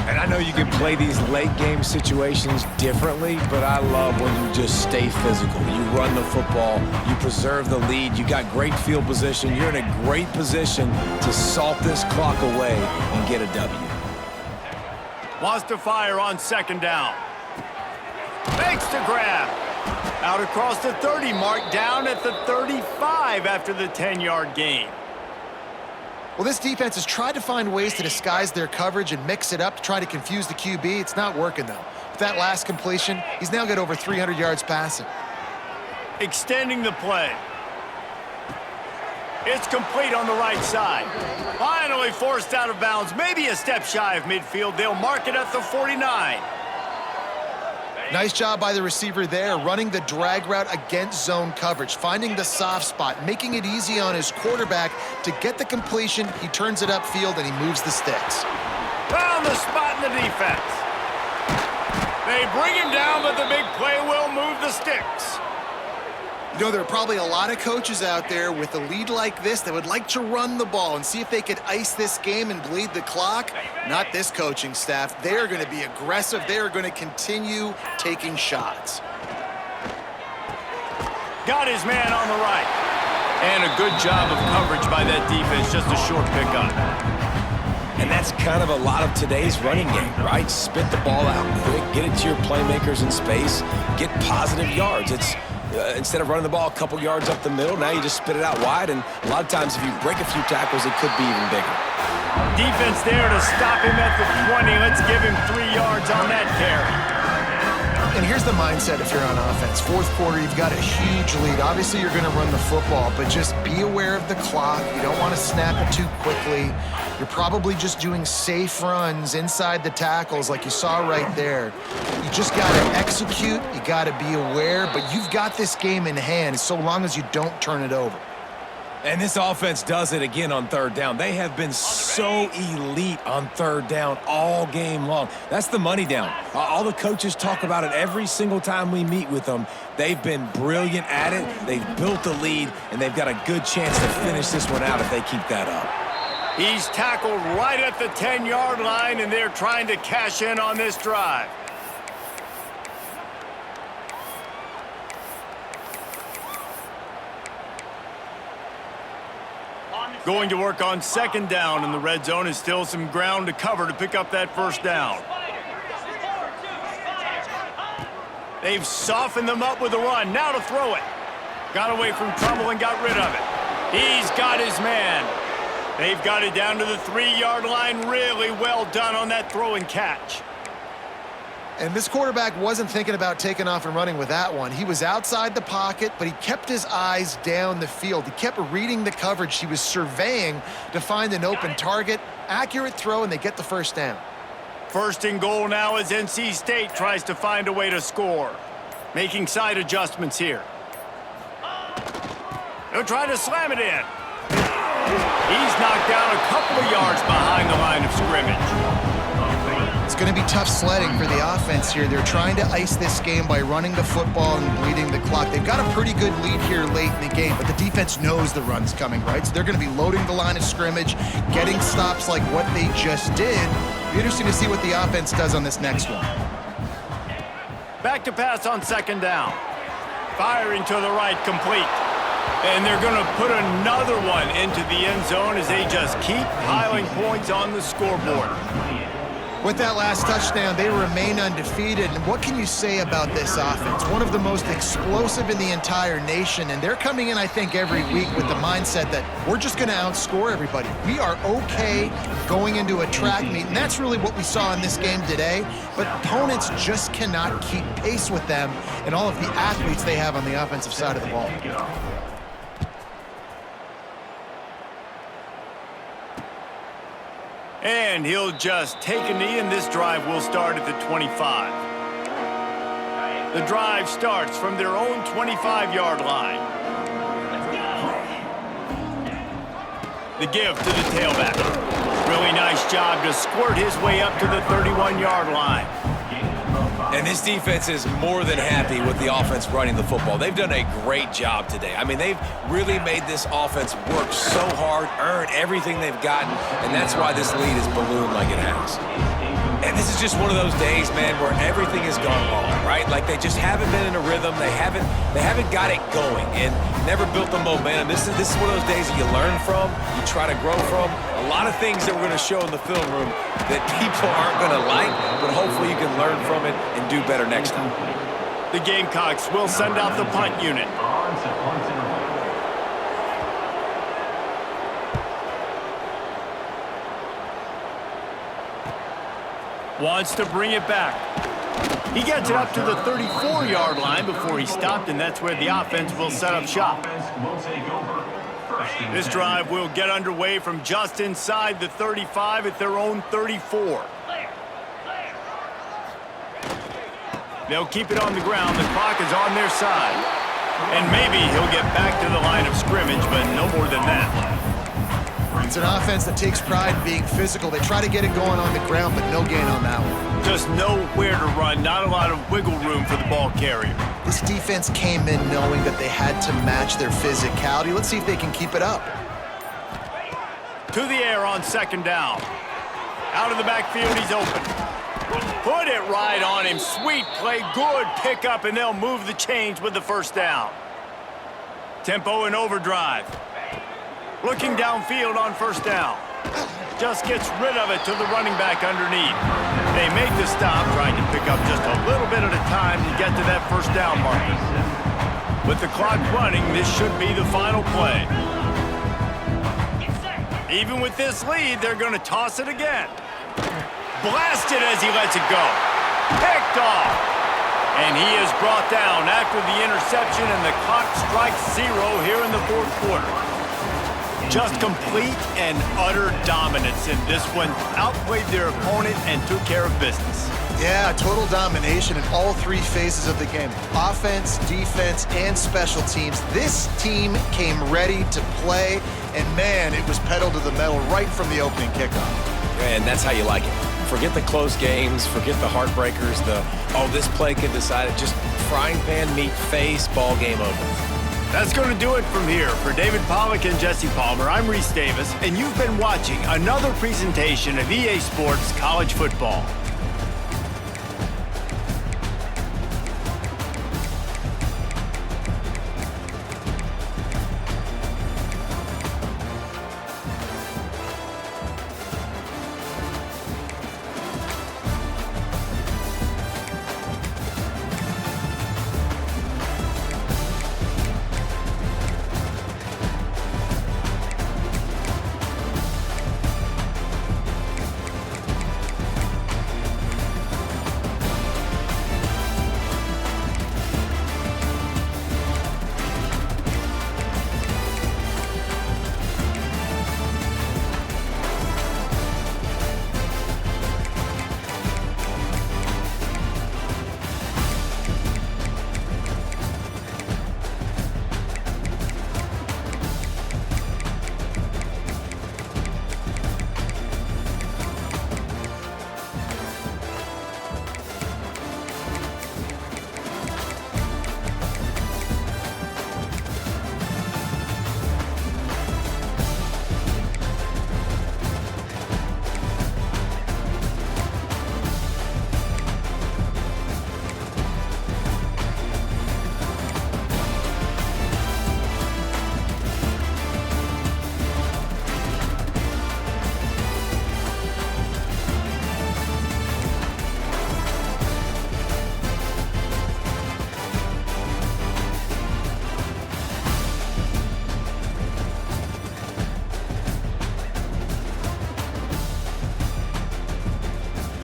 And I know you can play these late game situations differently, but I love when you just stay physical. You run the football, you preserve the lead, you got great field position, you're in a great position to salt this clock away and get a W. Wants to fire on 2nd down. Makes the grab. Out across the 30 mark, down at the 35 after the 10-yard gain. Well, this defense has tried to find ways to disguise their coverage and mix it up to try to confuse the QB. It's not working, though. With that last completion, he's now got over 300 yards passing. Extending the play. It's complete on the right side. Finally forced out of bounds, maybe a step shy of midfield. They'll mark it at the 49. Nice job by the receiver there, running the drag route against zone coverage, finding the soft spot, making it easy on his quarterback to get the completion. He turns it upfield, and he moves the sticks. Found the spot in the defense. They bring him down, but the big play will move the sticks. You know, there are probably a lot of coaches out there with a lead like this that would like to run the ball and see if they could ice this game and bleed the clock. Not this coaching staff. They are going to be aggressive. They are going to continue taking shots. Got his man on the right. And a good job of coverage by that defense. Just a short pickup. And that's kind of a lot of today's running game, right? Spit the ball out quick, get it to your playmakers in space, get positive yards. It's instead of running the ball a couple yards up the middle, now you just spit it out wide, and a lot of times if you break a few tackles, it could be even bigger. Defense there to stop him at the 20. Let's give him 3 yards on that carry. And here's the mindset if you're on offense. 4th quarter, you've got a huge lead. Obviously, you're going to run the football, but just be aware of the clock. You don't want to snap it too quickly. You're probably just doing safe runs inside the tackles like you saw right there. You just got to execute. You got to be aware, but you've got this game in hand so long as you don't turn it over. And this offense does it again on 3rd down. They have been so elite on 3rd down all game long. That's the money down. All the coaches talk about it every single time we meet with them. They've been brilliant at it. They've built the lead, and they've got a good chance to finish this one out if they keep that up. He's tackled right at the 10-yard line, and they're trying to cash in on this drive. Going to work on second down in the red zone is still some ground to cover to pick up that first down. They've softened them up with a run. Now to throw it. Got away from trouble and got rid of it. He's got his man. They've got it down to the 3-yard line. Really well done on that throw and catch. And this quarterback wasn't thinking about taking off and running with that one. He was outside the pocket, but he kept his eyes down the field. He kept reading the coverage. He was surveying to find an open target. Accurate throw, and they get the first down. First and goal now as NC State tries to find a way to score. Making side adjustments here. They'll try to slam it in. He's knocked down a couple of yards behind the line of scrimmage. It's going to be tough sledding for the offense here. They're trying to ice this game by running the football and bleeding the clock. They've got a pretty good lead here late in the game, but the defense knows the run's coming, right? So they're going to be loading the line of scrimmage, getting stops like what they just did. It'll be interesting to see what the offense does on this next one. Back to pass on second down. Firing to the right, complete. And they're going to put another one into the end zone as they just keep piling points on the scoreboard. With that last touchdown, they remain undefeated. And what can you say about this offense? One of the most explosive in the entire nation. And they're coming in, I think, every week with the mindset that we're just going to outscore everybody. We are okay going into a track meet. And that's really what we saw in this game today. But opponents just cannot keep pace with them and all of the athletes they have on the offensive side of the ball. And he'll just take a knee, and this drive will start at the 25. The drive starts from their own 25-yard line. The give to the tailback. Really nice job to squirt his way up to the 31-yard line. And this defense is more than happy with the offense running the football. They've done a great job today. I mean, they've really made this offense work so hard, earn everything they've gotten, and that's why this lead is ballooned like it has. And this is just one of those days, man, where everything has gone wrong, right? Like they just haven't been in a rhythm. They haven't got it going and never built the momentum. This is one of those days that you learn from, you try to grow from. A lot of things that we're going to show in the film room that people aren't going to like, but hopefully you can learn from it and do better next time. The Gamecocks will send out the punt unit. Wants to bring it back. He gets it up to the 34-yard line before he stopped, and that's where the offense will set up shop. This drive will get underway from just inside the 35 at their own 34. They'll keep it on the ground. The clock is on their side. And maybe he'll get back to the line of scrimmage, but no more than that. It's an offense that takes pride in being physical. They try to get it going on the ground, but no gain on that one. Just nowhere to run, not a lot of wiggle room for the ball carrier. This defense came in knowing that they had to match their physicality. Let's see if they can keep it up. To the air on second down. Out of the backfield, he's open. Put it right on him. Sweet play, good pickup, and they'll move the chains with the first down. Tempo and overdrive. Looking downfield on first down. Just gets rid of it to the running back underneath. They make the stop, trying to pick up just a little bit at a time to get to that first down marker. With the clock running, this should be the final play. Even with this lead, they're going to toss it again. Blasted as he lets it go. Picked off. And he is brought down after the interception, and the clock strikes 0 here in the fourth quarter. Just complete and utter dominance in this one. Outplayed their opponent and took care of business. Yeah, total domination in all three phases of the game. Offense, defense, and special teams. This team came ready to play, and man, it was pedal to the metal right from the opening kickoff. And that's how you like it. Forget the close games, forget the heartbreakers, this play can decide it. Just frying pan, meat face, ball game over. That's going to do it from here. For David Pollack and Jesse Palmer, I'm Reese Davis, and you've been watching another presentation of EA Sports College Football.